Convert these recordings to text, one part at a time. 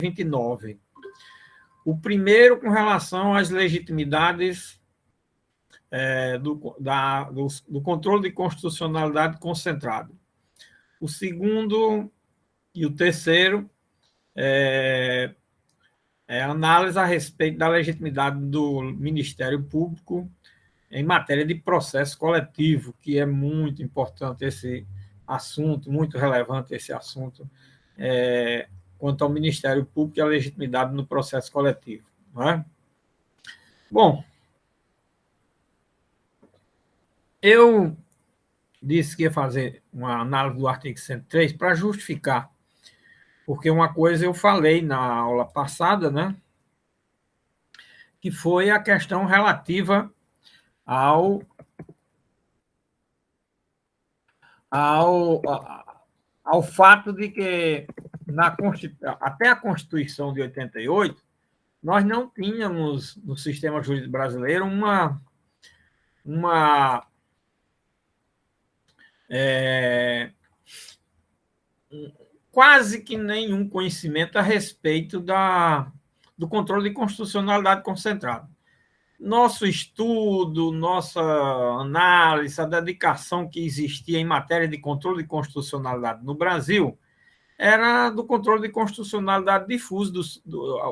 29. O primeiro com relação às legitimidades do controle de constitucionalidade concentrado. O segundo e o terceiro é análise a respeito da legitimidade do Ministério Público em matéria de processo coletivo, que é muito importante esse assunto, muito relevante esse assunto, quanto ao Ministério Público e a legitimidade no processo coletivo. Não é? Bom, eu disse que ia fazer uma análise do artigo 103 para justificar, porque uma coisa eu falei na aula passada, né, que foi a questão relativa ao fato de que até a Constituição de 88, nós não tínhamos no sistema jurídico brasileiro quase que nenhum conhecimento a respeito do controle de constitucionalidade concentrado. Nosso estudo, nossa análise, a dedicação que existia em matéria de controle de constitucionalidade no Brasil era do controle de constitucionalidade difuso,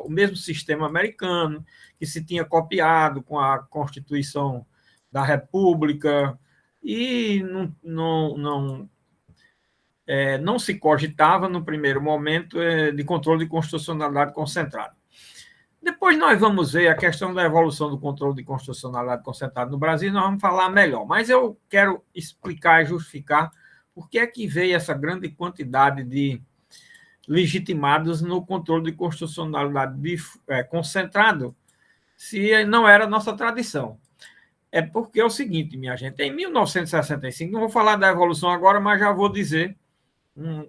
o mesmo sistema americano, que se tinha copiado com a Constituição da República, e não se cogitava, no primeiro momento, de controle de constitucionalidade concentrado. Depois nós vamos ver a questão da evolução do controle de constitucionalidade concentrado no Brasil, nós vamos falar melhor. Mas eu quero explicar e justificar por que é que veio essa grande quantidade de legitimados no controle de constitucionalidade concentrado, se não era nossa tradição. É porque é o seguinte, minha gente, em 1965, não vou falar da evolução agora, mas já vou dizer,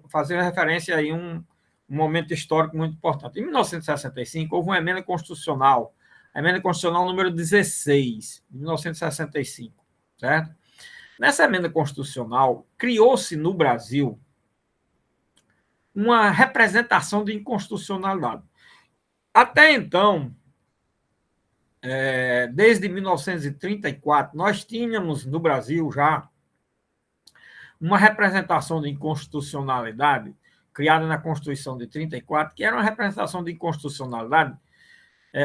fazer referência aí um momento histórico muito importante. Em 1965, houve uma emenda constitucional, a emenda constitucional número 16, de 1965, certo? Nessa emenda constitucional, criou-se no Brasil uma representação de inconstitucionalidade. Até então, desde 1934, nós tínhamos no Brasil já uma representação de inconstitucionalidade criada na Constituição de 34, que era uma representação de inconstitucionalidade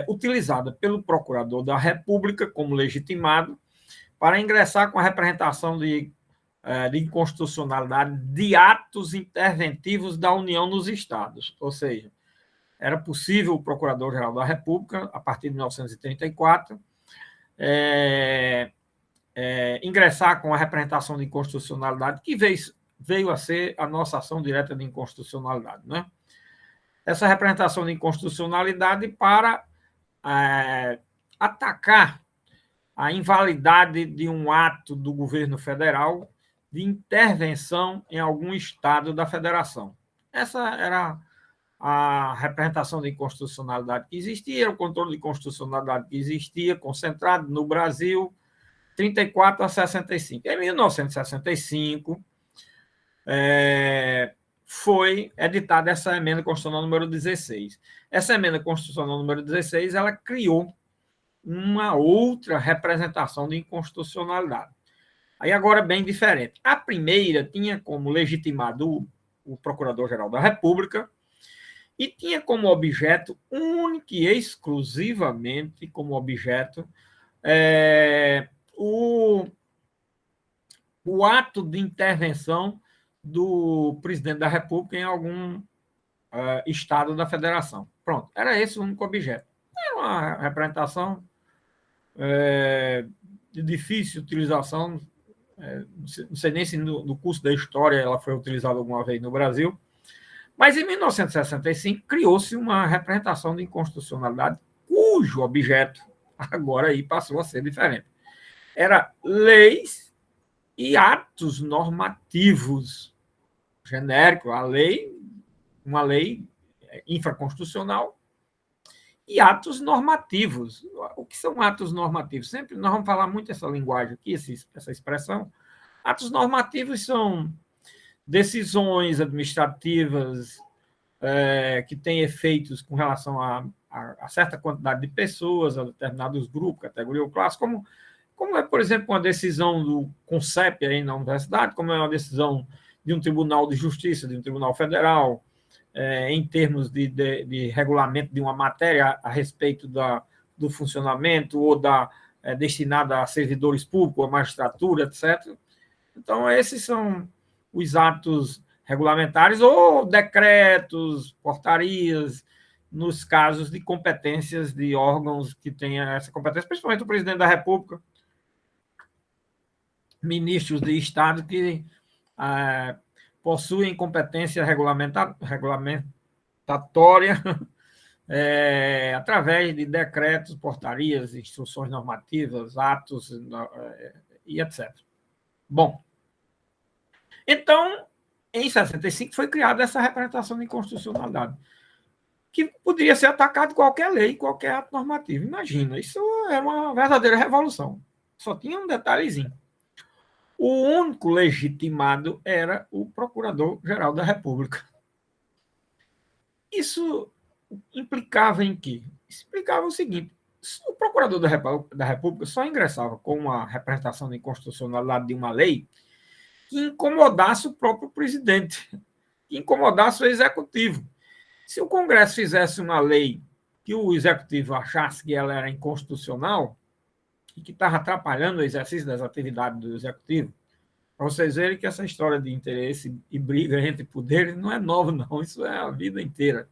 utilizada pelo Procurador da República como legitimado para ingressar com a representação de inconstitucionalidade de atos interventivos da União nos Estados. Ou seja, era possível o Procurador-Geral da República, a partir de 1934, ingressar com a representação de inconstitucionalidade, que veio a ser a nossa ação direta de inconstitucionalidade. Né? Essa representação de inconstitucionalidade para atacar a invalidade de um ato do governo federal de intervenção em algum estado da federação. Essa era a representação de inconstitucionalidade que existia, o controle de constitucionalidade que existia, concentrado no Brasil, 34 a 65. Em 1965, foi editada essa emenda constitucional número 16. Essa emenda constitucional número 16, ela criou uma outra representação de inconstitucionalidade. Aí agora bem diferente. A primeira tinha como legitimado o Procurador-Geral da República e tinha como objeto, único e exclusivamente como objeto, o ato de intervenção do presidente da República em algum estado da federação. Pronto, era esse o único objeto. Era uma representação de difícil utilização, não sei nem se no curso da história ela foi utilizada alguma vez no Brasil, mas em 1965 criou-se uma representação de inconstitucionalidade cujo objeto agora aí passou a ser diferente. Era leis e atos normativos genéricos, uma lei infraconstitucional e atos normativos. O que são atos normativos? Sempre nós vamos falar muito essa linguagem aqui, essa expressão. Atos normativos são decisões administrativas, que tem efeitos com relação a certa quantidade de pessoas, a determinados grupos, categoria ou classe, como é, por exemplo, uma decisão do CONCEP aí na universidade, como é uma decisão de um tribunal de justiça, de um tribunal federal, em termos de regulamento de uma matéria a respeito do funcionamento ou destinada a servidores públicos, a magistratura, etc. Então, esses são os atos regulamentares ou decretos, portarias, nos casos de competências de órgãos que tenham essa competência, principalmente o presidente da República, ministros de Estado que possuem competência regulamentatória através de decretos, portarias, instruções normativas, atos e etc. Bom, então, em 65 foi criada essa representação de inconstitucionalidade, que poderia ser atacado em qualquer lei, qualquer ato normativo. Imagina, isso é uma verdadeira revolução. Só tinha um detalhezinho. O único legitimado era o Procurador-Geral da República. Isso implicava em quê? Isso implicava o seguinte: o Procurador da República só ingressava com uma representação de inconstitucionalidade de uma lei que incomodasse o próprio presidente, que incomodasse o executivo. Se o Congresso fizesse uma lei que o executivo achasse que ela era inconstitucional e que estava atrapalhando o exercício das atividades do executivo, para vocês verem que essa história de interesse e briga entre poderes não é nova, não. Isso é a vida inteira.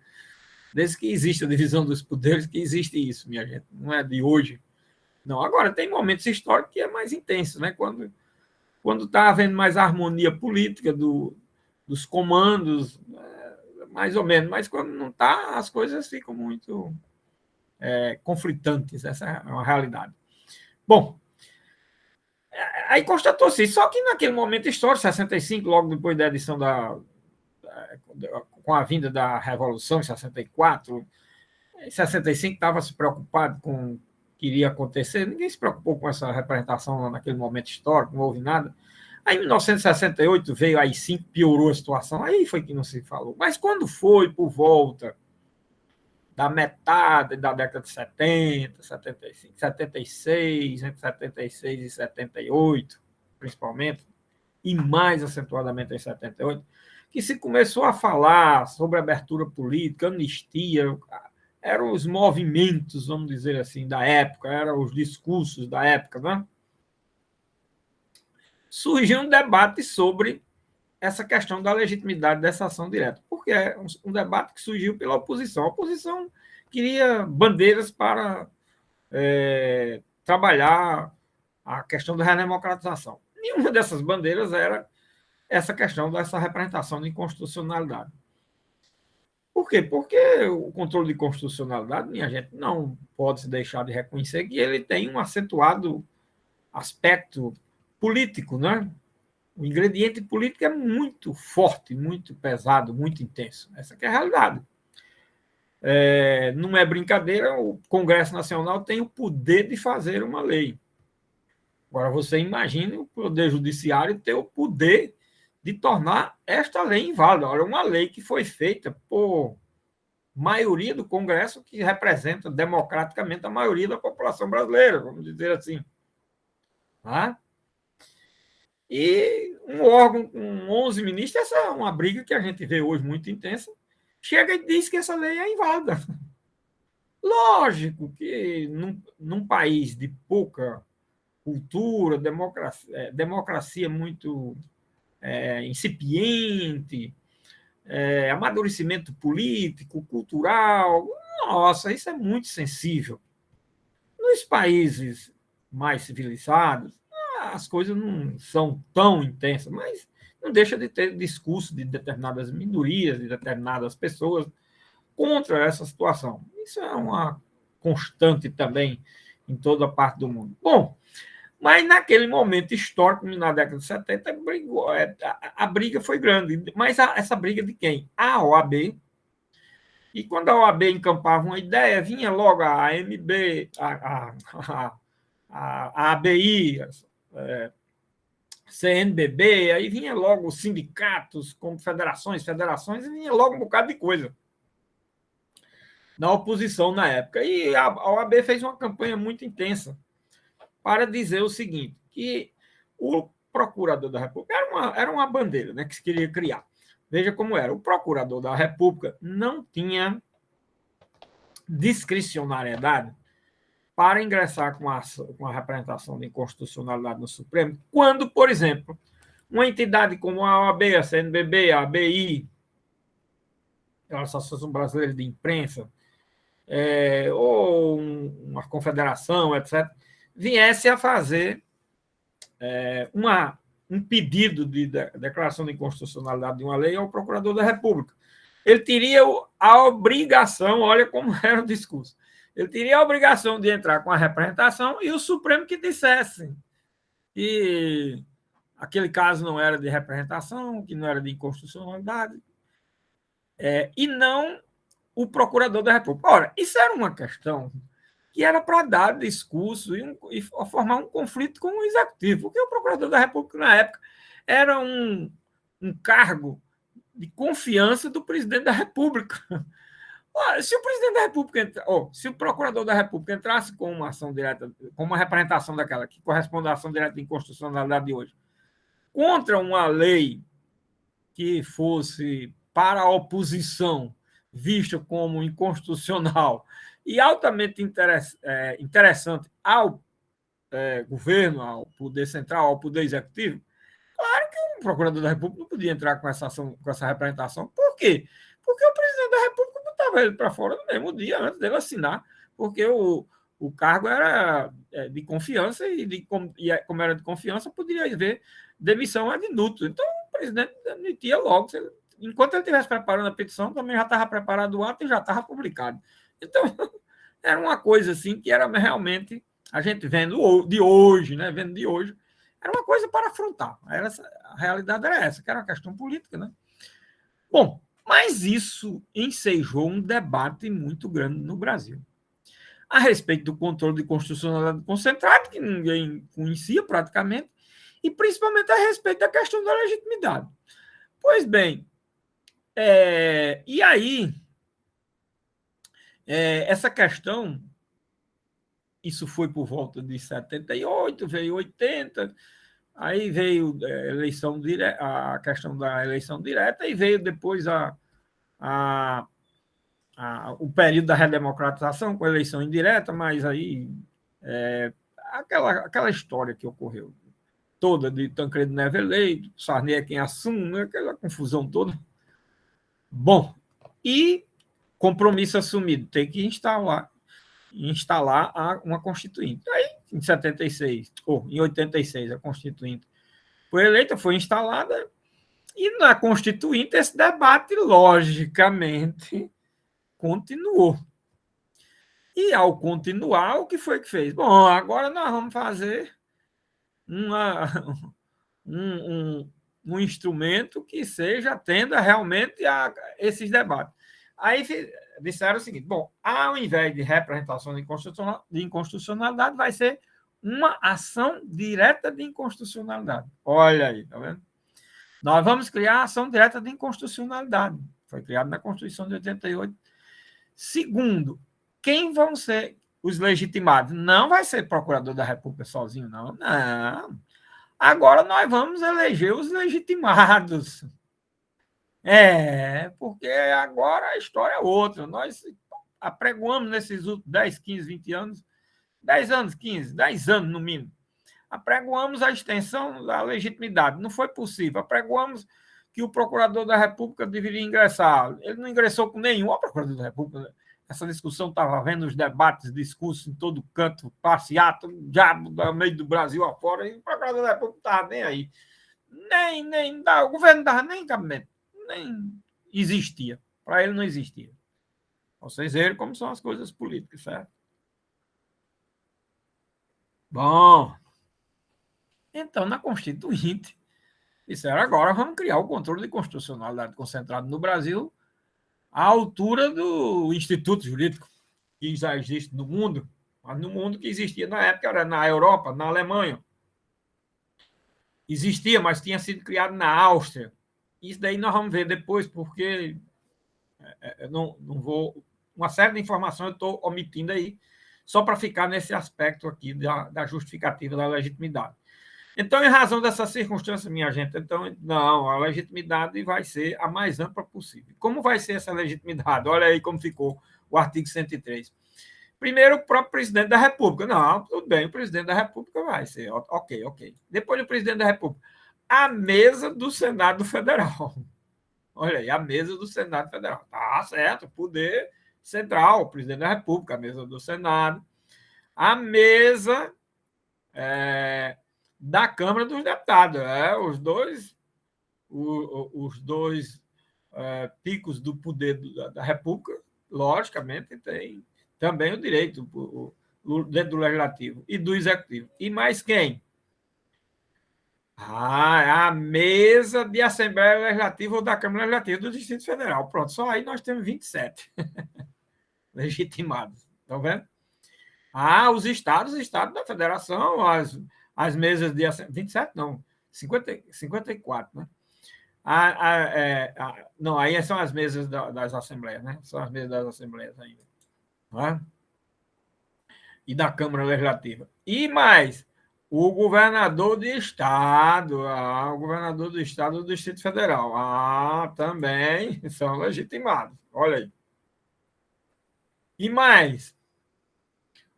Desde que existe a divisão dos poderes, que existe isso, minha gente. Não é de hoje. Não, agora tem momentos históricos que é mais intenso, né? Quando está havendo mais harmonia política dos comandos, mais ou menos, mas quando não está, as coisas ficam muito conflitantes. Essa é uma realidade. Bom, aí constatou-se, só que naquele momento histórico, 65, logo depois da edição com a vinda da Revolução, em 64, em 65 estava se preocupado com o que iria acontecer, ninguém se preocupou com essa representação naquele momento histórico, não houve nada. Aí, em 1968, veio aí sim, piorou a situação, aí foi que não se falou. Mas quando foi por volta da metade da década de 70, 75, 76, entre 76 e 78, principalmente, e mais acentuadamente em 78, que se começou a falar sobre abertura política, anistia, eram os movimentos, vamos dizer assim, da época, eram os discursos da época, né? Surgiu um debate sobre essa questão da legitimidade dessa ação direta, porque é um debate que surgiu pela oposição. A oposição queria bandeiras para trabalhar a questão da redemocratização. Nenhuma dessas bandeiras era essa questão dessa representação de inconstitucionalidade. Por quê? Porque o controle de constitucionalidade, minha gente, não pode se deixar de reconhecer que ele tem um acentuado aspecto político, né? O ingrediente político é muito forte, muito pesado, muito intenso. Essa é a realidade. Não é brincadeira, o Congresso Nacional tem o poder de fazer uma lei. Agora, você imagine o Poder Judiciário ter o poder de tornar esta lei inválida. Olha, uma lei que foi feita por maioria do Congresso, que representa democraticamente a maioria da população brasileira, vamos dizer assim. Tá? E um órgão com 11 ministros, essa é uma briga que a gente vê hoje muito intensa, chega e diz que essa lei é inválida. Lógico que num país de pouca cultura, democracia muito incipiente, amadurecimento político, cultural, nossa, isso é muito sensível. Nos países mais civilizados, as coisas não são tão intensas, mas não deixa de ter discurso de determinadas minorias, de determinadas pessoas contra essa situação. Isso é uma constante também em toda a parte do mundo. Bom, mas naquele momento histórico, na década de 70, a briga foi grande. Mas essa briga de quem? A OAB. E quando a OAB encampava uma ideia, vinha logo a AMB, a ABI, CNBB, aí vinha logo sindicatos, confederações, federações, e vinha logo um bocado de coisa na oposição na época. E a OAB fez uma campanha muito intensa para dizer o seguinte, que o procurador da República era uma bandeira, né, que se queria criar. Veja como era. O procurador da República não tinha discricionariedade para ingressar com a representação de inconstitucionalidade no Supremo, quando, por exemplo, uma entidade como a OAB, a CNBB, a ABI, a Associação Brasileira de Imprensa, ou uma confederação, etc., viesse a fazer um pedido de declaração de inconstitucionalidade de uma lei ao procurador da República. Ele teria a obrigação, olha como era o discurso, ele teria a obrigação de entrar com a representação e o Supremo que dissesse que aquele caso não era de representação, que não era de inconstitucionalidade, e não o procurador da República. Ora, isso era uma questão que era para dar discurso e formar um conflito com o executivo, porque o procurador da República, na época, era um cargo de confiança do presidente da República. Se o presidente da República, se o procurador da República entrasse com uma ação direta, com uma representação daquela que corresponde à ação direta de inconstitucionalidade de hoje, contra uma lei que fosse para a oposição vista como inconstitucional e altamente interessante ao governo, ao poder central, ao poder executivo, claro que o procurador da República não podia entrar com essa ação, com essa representação. Por quê? Porque o presidente da República botava ele para fora no mesmo dia, antes dele assinar, porque o cargo era de confiança e como era de confiança, poderia haver demissão ad minutum. Então, o presidente demitia logo. Enquanto ele estivesse preparando a petição, também já estava preparado o ato e já estava publicado. Então, era uma coisa assim que era realmente, a gente vendo de hoje, né? Vendo de hoje, era uma coisa para afrontar. A realidade era essa, que era uma questão política, né? Bom, mas isso ensejou um debate muito grande no Brasil a respeito do controle de constitucionalidade concentrado, que ninguém conhecia praticamente, e principalmente a respeito da questão da legitimidade. Pois bem, e aí, essa questão, isso foi por volta de 78, veio 80, aí veio a questão da eleição direta, e veio depois o período da redemocratização com a eleição indireta, mas aí aquela história que ocorreu toda de Tancredo Neves eleito, Sarney é quem assume, aquela confusão toda. Bom, e compromisso assumido, tem que instalar uma Constituinte. Aí, em 76, ou em 86, a Constituinte foi eleita, foi instalada, e na Constituinte esse debate, logicamente, continuou. E, ao continuar, o que foi que fez? Bom, agora nós vamos fazer um instrumento que atenda realmente a esses debates. Aí disseram o seguinte: bom, ao invés de representação de inconstitucionalidade, vai ser uma ação direta de inconstitucionalidade. Olha aí, tá vendo? Nós vamos criar a ação direta de inconstitucionalidade. Foi criado na Constituição de 88. Segundo, quem vão ser os legitimados? Não vai ser procurador da República sozinho, não. Não. Agora nós vamos eleger os legitimados. Porque agora a história é outra. Nós apregoamos nesses últimos 10, 15, 20 anos, 10 anos, 15, 10 anos no mínimo, apregoamos a extensão da legitimidade. Não foi possível. Apregoamos que o procurador da República deveria ingressar. Ele não ingressou com nenhum. O procurador da República, essa discussão estava havendo, os debates, discursos em todo canto, passeato, diabo do meio do Brasil afora, e o procurador da República não estava nem aí. O governo não dava nem cabimento, nem existia. Para ele não existia. Vocês verem como são as coisas políticas, certo? Bom, então, na Constituinte, disseram agora vamos criar o controle de constitucionalidade concentrado no Brasil à altura do Instituto Jurídico, que já existe no mundo, mas no mundo que existia na época era na Europa, na Alemanha. existia, mas tinha sido criado na Áustria. Isso daí nós vamos ver depois, porque eu não vou. Uma série de informações eu estou omitindo aí, só para ficar nesse aspecto aqui da justificativa da legitimidade. Então, em razão dessa circunstância, minha gente, então, não, a legitimidade vai ser a mais ampla possível. Como vai ser essa legitimidade? Olha aí como ficou o artigo 103. Primeiro, o próprio presidente da República. Não, tudo bem, o presidente da República vai ser. Ok, ok. Depois do presidente da República, a mesa do Senado Federal. Olha aí, a mesa do Senado Federal. Tá certo, poder central, o presidente da República, a mesa do Senado. A mesa da Câmara dos Deputados. Os dois picos do poder da República, logicamente, tem também o direito dentro do Legislativo e do Executivo. E mais quem? A mesa de Assembleia Legislativa ou da Câmara Legislativa do Distrito Federal. Pronto, só aí nós temos 27 legitimados. Estão vendo? Os estados da federação, as mesas de 27, não, 54, né? Não, aí são as mesas das assembleias, né? São as mesas das assembleias ainda. Né? E da Câmara Legislativa. E mais, o governador do estado, o governador do estado do Distrito Federal, também são legitimados. Olha aí. E mais,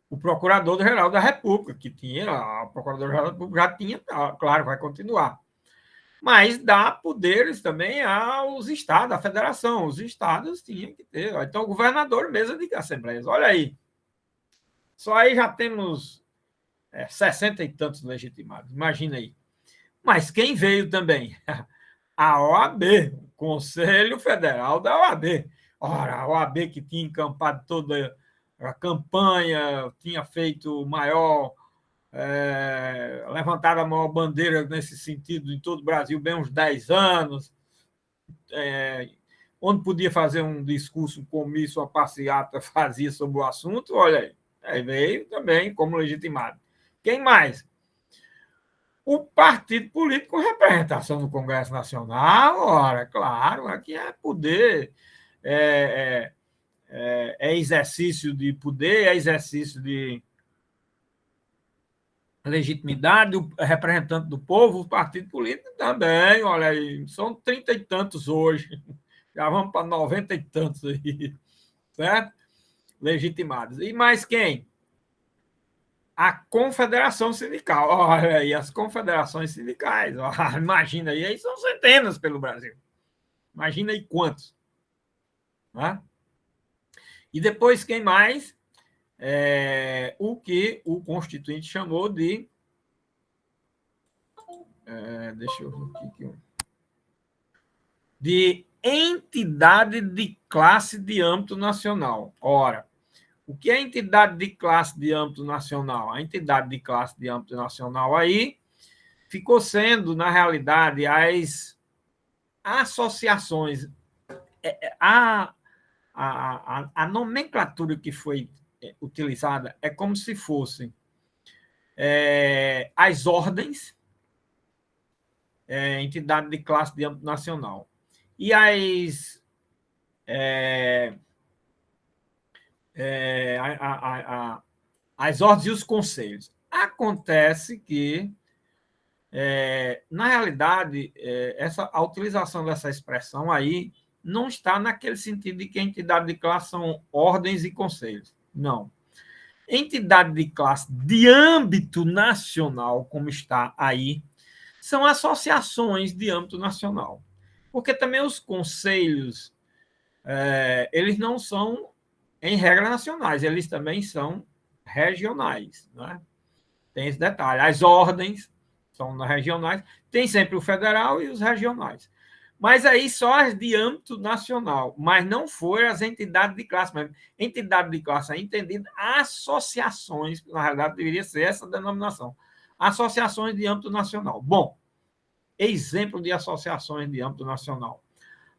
o Procurador-Geral da República, que tinha, o Procurador-Geral da República já tinha, claro, vai continuar. Mas dá poderes também aos estados, à federação. Os estados tinham que ter. Então, o governador, mesa de assembleias. Olha aí. Só aí já temos 60 e tantos legitimados. Imagina aí. Mas quem veio também? A OAB, o Conselho Federal da OAB. Ora, a OAB que tinha encampado toda a campanha, tinha feito o maior, levantado a maior bandeira nesse sentido em todo o Brasil, bem uns 10 anos, onde podia fazer um discurso, um comício, uma passeata, fazia sobre o assunto, olha aí veio também como legitimado. Quem mais? O partido político com representação no Congresso Nacional, ora, claro, aqui é poder, é exercício de poder, é exercício de legitimidade, o representante do povo, o partido político também, olha aí, são 30 e tantos hoje, já vamos para 90 e tantos aí, certo? Legitimados. E mais quem? A Confederação Sindical. Olha aí, as confederações sindicais. Imagina aí são centenas pelo Brasil. Imagina aí quantos. Né? E depois, quem mais? O que o Constituinte chamou de. Deixa eu ver aqui. De entidade de classe de âmbito nacional. Ora, o que é entidade de classe de âmbito nacional? A entidade de classe de âmbito nacional aí ficou sendo, na realidade, as associações. A nomenclatura que foi utilizada é como se fossem as ordens, entidade de classe de âmbito nacional, e as ordens e os conselhos. Acontece que, na realidade, a utilização dessa expressão aí não está naquele sentido de que a entidade de classe são ordens e conselhos. Não. Entidade de classe de âmbito nacional, como está aí, são associações de âmbito nacional. Porque também os conselhos, eles não são, em regra, nacionais, eles também são regionais. Né? Tem esse detalhe. As ordens são regionais, tem sempre o federal e os regionais. Mas aí só as de âmbito nacional, mas não foram as entidades de classe mesmo. Entidade de classe é entendida associações, na realidade deveria ser essa denominação. Associações de âmbito nacional. Bom, exemplo de associações de âmbito nacional.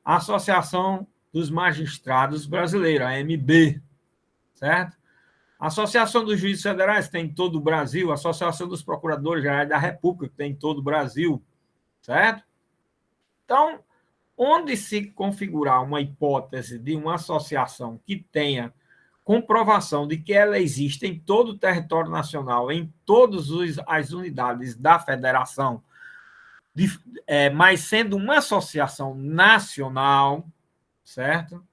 A Associação dos Magistrados Brasileiros, a AMB, certo? A Associação dos Juízes Federais tem em todo o Brasil, a Associação dos Procuradores Gerais da República tem em todo o Brasil, certo? Então, onde se configurar uma hipótese de uma associação que tenha comprovação de que ela existe em todo o território nacional, em todas as unidades da federação, mas sendo uma associação nacional, certo?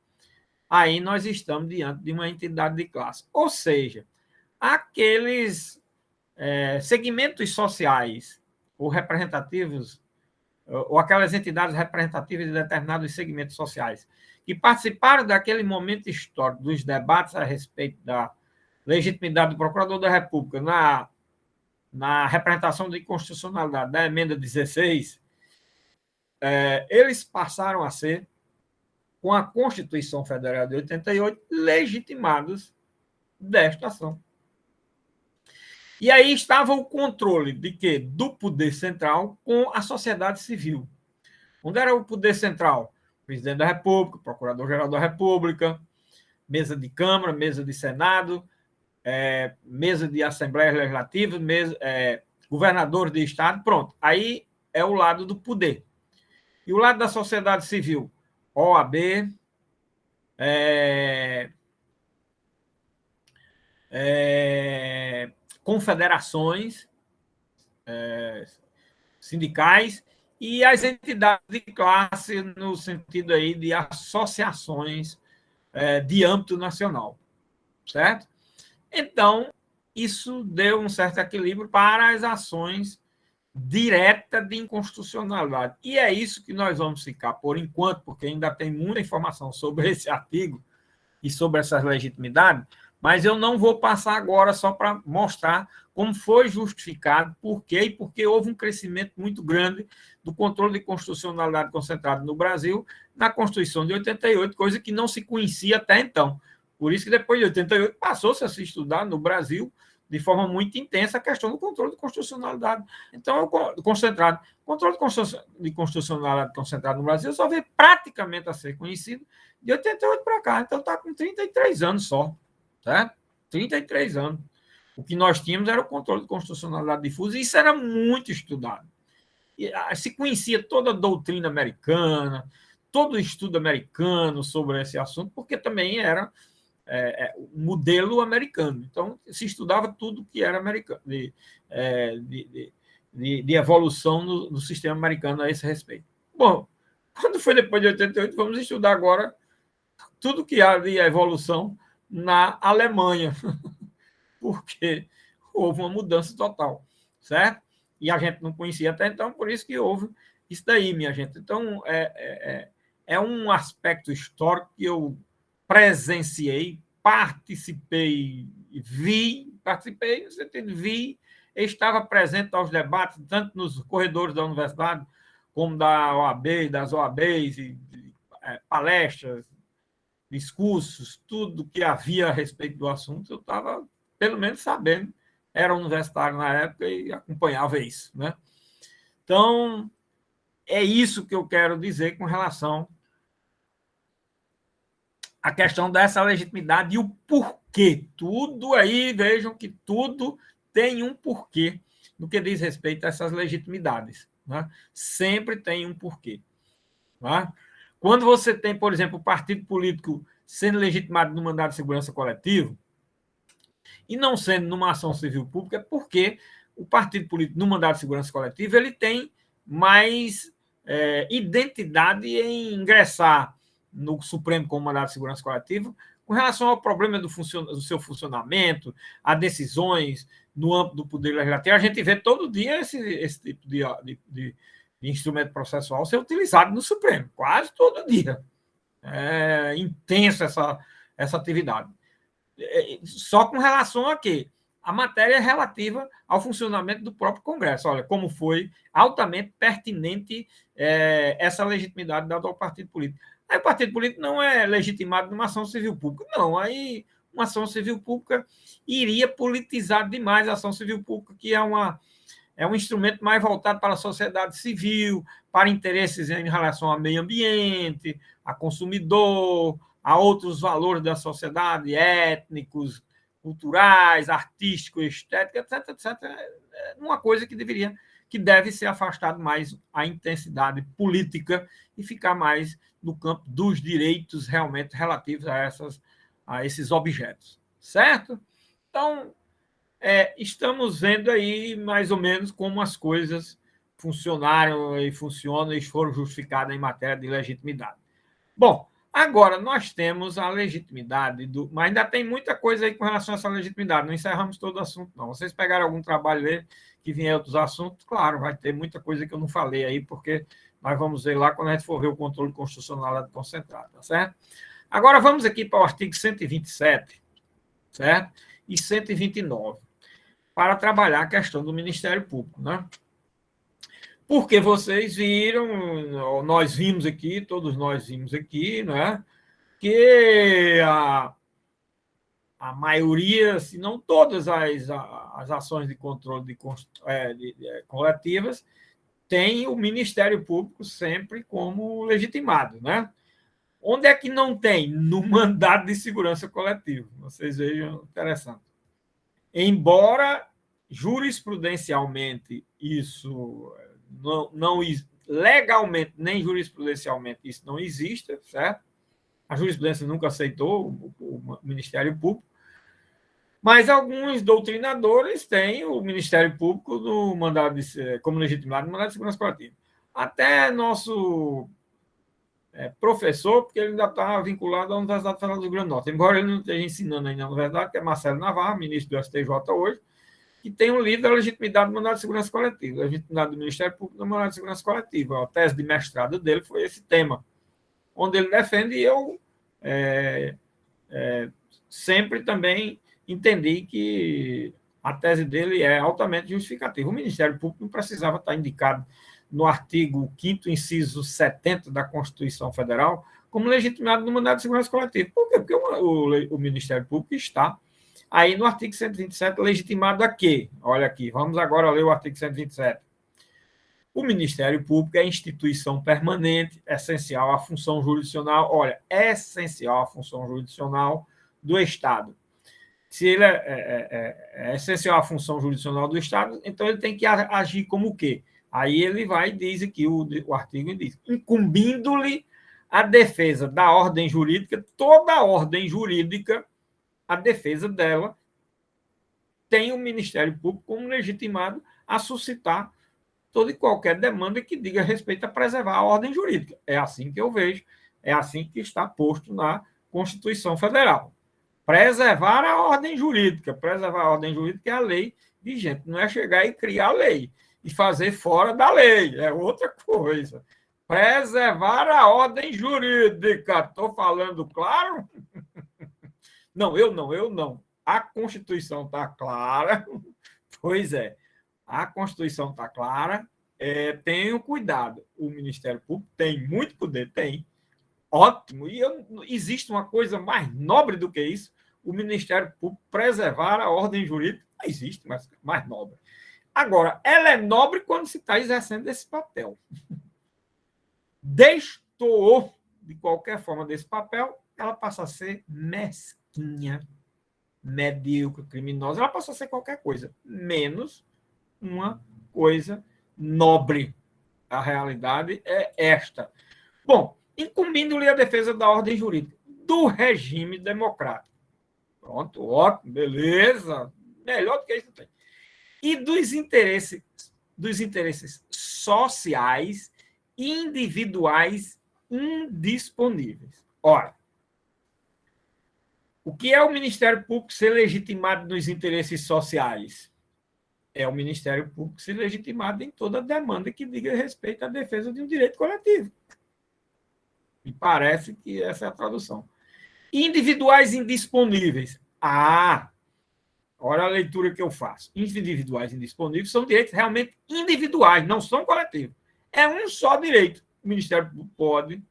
Aí nós estamos diante de uma entidade de classe. Ou seja, aqueles segmentos sociais ou representativos, ou aquelas entidades representativas de determinados segmentos sociais, que participaram daquele momento histórico dos debates a respeito da legitimidade do Procurador da República na representação de inconstitucionalidade da emenda 16, eles passaram a ser, com a Constituição Federal de 88, legitimados desta ação. E aí estava o controle de quê? Do poder central com a sociedade civil. Onde era o poder central? Presidente da República, Procurador-Geral da República, mesa de Câmara, mesa de Senado, mesa de Assembleia Legislativa, governador de Estado, pronto. Aí é o lado do poder. E o lado da sociedade civil? OAB, confederações sindicais e as entidades de classe no sentido aí de associações de âmbito nacional, certo? Então, isso deu um certo equilíbrio para as ações diretas de inconstitucionalidade. E é isso que nós vamos ficar por enquanto, porque ainda tem muita informação sobre esse artigo e sobre essas legitimidades, mas eu não vou passar agora só para mostrar como foi justificado, por quê e porque houve um crescimento muito grande do controle de constitucionalidade concentrado no Brasil na Constituição de 88, coisa que não se conhecia até então. Por isso que depois de 88 passou-se a se estudar no Brasil de forma muito intensa a questão do controle de constitucionalidade. Então, concentrado. O controle de constitucionalidade concentrado no Brasil só veio praticamente a ser conhecido de 88 para cá. Então, está com 33 anos só. Certo? 33 anos. O que nós tínhamos era o controle de constitucionalidade difusa, e isso era muito estudado. E se conhecia toda a doutrina americana, todo o estudo americano sobre esse assunto, porque também era o modelo americano. Então, se estudava tudo que era americano, de evolução no sistema americano a esse respeito. Bom, quando foi depois de 88, vamos estudar agora tudo que há de evolução na Alemanha, porque houve uma mudança total, certo? E a gente não conhecia até então, por isso que houve isso daí, minha gente. Então, é um aspecto histórico que eu presenciei, participei, no sentido de vi, estava presente aos debates, tanto nos corredores da universidade, como da OAB, das OABs, palestras, discursos, tudo que havia a respeito do assunto, eu estava, pelo menos, sabendo. Era universitário na época e acompanhava isso, né? Então, é isso que eu quero dizer com relação à questão dessa legitimidade e o porquê. Tudo aí, vejam que tudo tem um porquê no que diz respeito a essas legitimidades, né? Sempre tem um porquê, né? Quando você tem, por exemplo, o partido político sendo legitimado no mandado de segurança coletivo e não sendo numa ação civil pública, é porque o partido político no mandado de segurança coletivo ele tem mais identidade em ingressar no Supremo com o mandado de segurança coletivo com relação ao problema do seu funcionamento, a decisões no âmbito do poder legislativo. A gente vê todo dia esse tipo de instrumento processual ser utilizado no Supremo, quase todo dia. É intensa essa atividade. Só com relação a quê? A matéria é relativa ao funcionamento do próprio Congresso. Olha, como foi altamente pertinente essa legitimidade dada ao partido político. Aí o partido político não é legitimado numa ação civil pública. Não, aí uma ação civil pública iria politizar demais a ação civil pública, que é um instrumento mais voltado para a sociedade civil, para interesses em relação ao meio ambiente, a consumidor, a outros valores da sociedade, étnicos, culturais, artístico, estético, etc, etc, uma coisa que deve ser afastado mais a intensidade política e ficar mais no campo dos direitos realmente relativos a esses objetos, certo? Então, estamos vendo aí mais ou menos como as coisas funcionaram e funcionam e foram justificadas em matéria de legitimidade. Bom, agora nós temos a legitimidade mas ainda tem muita coisa aí com relação a essa legitimidade. Não encerramos todo o assunto, não. Vocês pegaram algum trabalho aí que vier outros assuntos? Claro, vai ter muita coisa que eu não falei aí, porque nós vamos ver lá quando a gente for ver o controle constitucional concentrado, tá certo? Agora vamos aqui para o artigo 127, certo? E 129, para trabalhar a questão do Ministério Público, né? Porque vocês viram, nós vimos aqui, todos nós vimos aqui, né, que a maioria, se não todas as ações de controle coletivas, tem o Ministério Público sempre como legitimado, né? Onde é que não tem? No mandado de segurança coletivo. Vocês vejam, interessante. Embora jurisprudencialmente isso não legalmente nem jurisprudencialmente isso não exista, certo? A jurisprudência nunca aceitou o Ministério Público, mas alguns doutrinadores têm o Ministério Público no mandado como legitimado no mandado de segurança coletiva. Até nosso professor, porque ele ainda está vinculado à Universidade Federal do Rio Grande do Norte, embora ele não esteja ensinando ainda na universidade, que é Marcelo Navarro, ministro do STJ hoje, que tem um livro da legitimidade do mandado de segurança coletiva, a legitimidade do Ministério Público do mandado de segurança coletiva. A tese de mestrado dele foi esse tema, onde ele defende, e eu sempre também entendi que a tese dele é altamente justificativa. O Ministério Público não precisava estar indicado no artigo 5º, inciso 70 da Constituição Federal, como legitimado no mandado de segurança coletiva. Por quê? Porque o Ministério Público está aí no artigo 127, legitimado a quê? Olha aqui, vamos agora ler o artigo 127. O Ministério Público é instituição permanente, essencial à função jurisdicional. Olha, essencial à função jurisdicional do Estado. Se ele é essencial à função jurisdicional do Estado, então ele tem que agir como o quê? Aí ele vai e diz aqui, o artigo diz, incumbindo-lhe a defesa da ordem jurídica, toda a ordem jurídica, a defesa dela tem o Ministério Público como legitimado a suscitar toda e qualquer demanda que diga respeito a preservar a ordem jurídica. É assim que eu vejo, é assim que está posto na Constituição Federal. Preservar a ordem jurídica. Preservar a ordem jurídica é a lei vigente, não é chegar e criar lei e fazer fora da lei, é outra coisa. Preservar a ordem jurídica. Estou falando claro? Não, eu não. A Constituição está clara. Pois é, a Constituição está clara. Tenham cuidado. O Ministério Público tem muito poder, tem. Ótimo. E existe uma coisa mais nobre do que isso? O Ministério Público preservar a ordem jurídica. Não existe mais nobre. Agora, ela é nobre quando se está exercendo esse papel. Destoou de qualquer forma desse papel, ela passa a ser mesquinha, medíocre, criminosa. Ela passa a ser qualquer coisa, menos uma coisa nobre. A realidade é esta. Bom, incumbindo-lhe a defesa da ordem jurídica do regime democrático. Pronto, ótimo, beleza. Melhor do que isso tem. E dos interesses sociais individuais indisponíveis. Ora, o que é o Ministério Público ser legitimado nos interesses sociais? É o Ministério Público ser legitimado em toda demanda que diga respeito à defesa de um direito coletivo. Me parece que essa é a tradução. Individuais indisponíveis. Olha a leitura que eu faço. Individuais indisponíveis são direitos realmente individuais, não são coletivos. É um só direito. O Ministério Público pode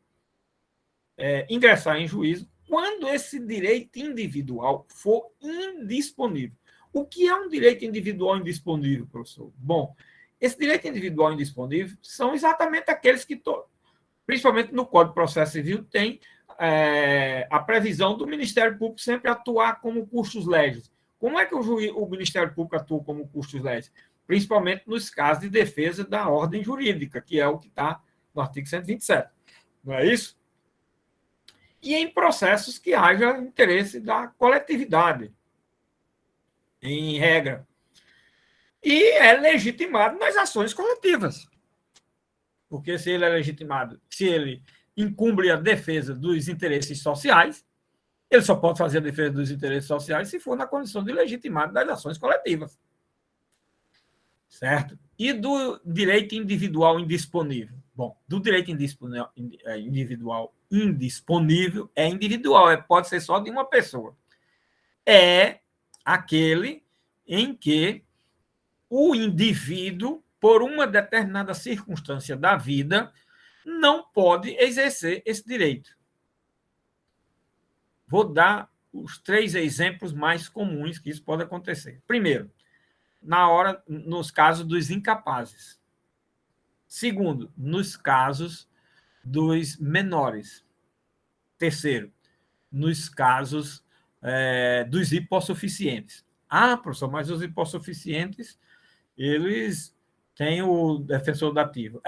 ingressar em juízo quando esse direito individual for indisponível. O que é um direito individual indisponível, professor? Bom, esse direito individual indisponível são exatamente aqueles que, principalmente no Código de Processo Civil, tem a previsão do Ministério Público sempre atuar como custos legis. Como é que o Ministério Público atua como custos legis? Principalmente nos casos de defesa da ordem jurídica, que é o que está no artigo 127. Não é isso? E em processos que haja interesse da coletividade, em regra. E é legitimado nas ações coletivas. Porque se ele é legitimado, se ele incumbe a defesa dos interesses sociais, ele só pode fazer a defesa dos interesses sociais se for na condição de legitimado das ações coletivas. Certo? E do direito individual indisponível? Bom, do direito individual indisponível é individual, pode ser só de uma pessoa. É aquele em que o indivíduo, por uma determinada circunstância da vida, não pode exercer esse direito. Vou dar os 3 exemplos mais comuns que isso pode acontecer. Primeiro, nos casos dos incapazes. Segundo, nos casos dos menores. Terceiro, nos casos dos hipossuficientes. Ah, professor, mas os hipossuficientes, eles têm o defensor dativo.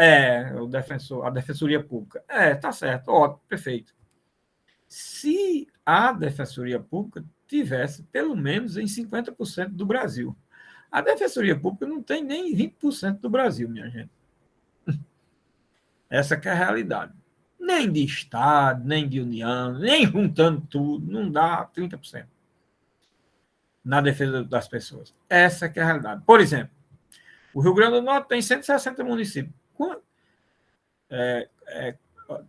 O defensor, a defensoria pública. Tá certo, ótimo, perfeito. Se a defensoria pública tivesse pelo menos em 50% do Brasil. A defensoria pública não tem nem 20% do Brasil, minha gente. Essa que é a realidade. Nem de Estado, nem de União, nem juntando tudo, não dá 30% na defesa das pessoas. Essa que é a realidade. Por exemplo, o Rio Grande do Norte tem 160 municípios.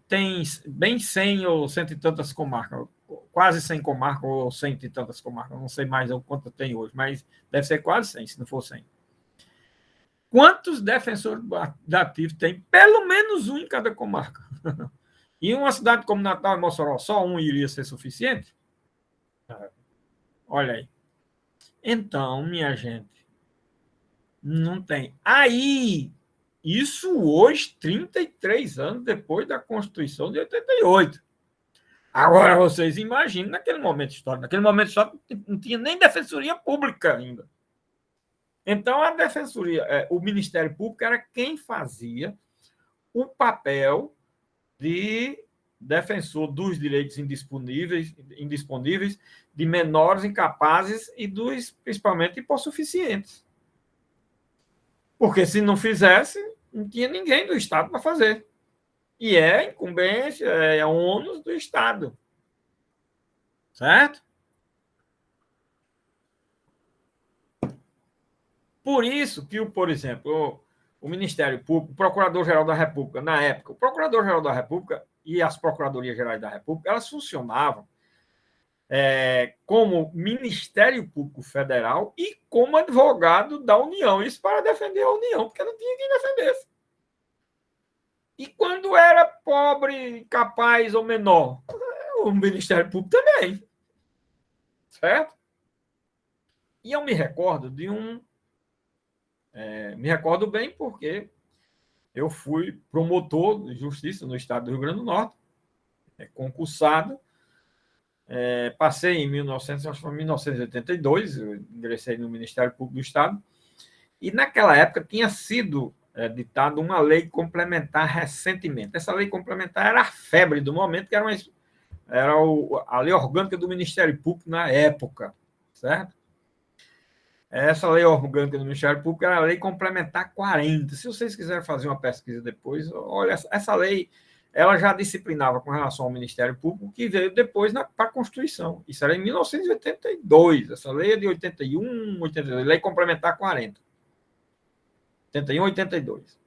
Tem bem 100 ou cento e tantas comarcas, quase 100 comarcas ou cento e tantas comarcas, não sei mais quanto tem hoje, mas deve ser quase 100, se não for 100. Quantos defensores dativos tem? Pelo menos um em cada comarca. E uma cidade como Natal e Mossoró, só um iria ser suficiente? Olha aí. Então, minha gente, não tem. Aí, isso hoje, 33 anos depois da Constituição de 88. Agora, vocês imaginem naquele momento histórico. Naquele momento histórico não tinha nem defensoria pública ainda. Então, a defensoria, o Ministério Público era quem fazia o papel de defensor dos direitos indisponíveis de menores incapazes e dos, principalmente, hipossuficientes. Porque se não fizesse, não tinha ninguém do Estado para fazer. E é incumbência, é ônus do Estado. Certo? Por isso que, por exemplo, o Ministério Público, o Procurador-Geral da República, na época, o Procurador-Geral da República e as Procuradorias Gerais da República, elas funcionavam como Ministério Público Federal e como advogado da União. Isso para defender a União, porque não tinha quem defendesse. E quando era pobre, incapaz ou menor, o Ministério Público também. Certo? E eu me recordo de me recordo bem porque eu fui promotor de justiça no estado do Rio Grande do Norte, concursado. Passei em 1982, eu ingressei no Ministério Público do Estado, e naquela época tinha sido ditada uma lei complementar recentemente. Essa lei complementar era a febre do momento, que era a lei orgânica do Ministério Público na época, certo? Essa lei orgânica do Ministério Público era a lei complementar 40. Se vocês quiserem fazer uma pesquisa depois, olha, essa lei ela já disciplinava com relação ao Ministério Público, que veio depois para a Constituição. Isso era em 1982. Essa lei é de 81, 82, lei complementar 40. 81, 82.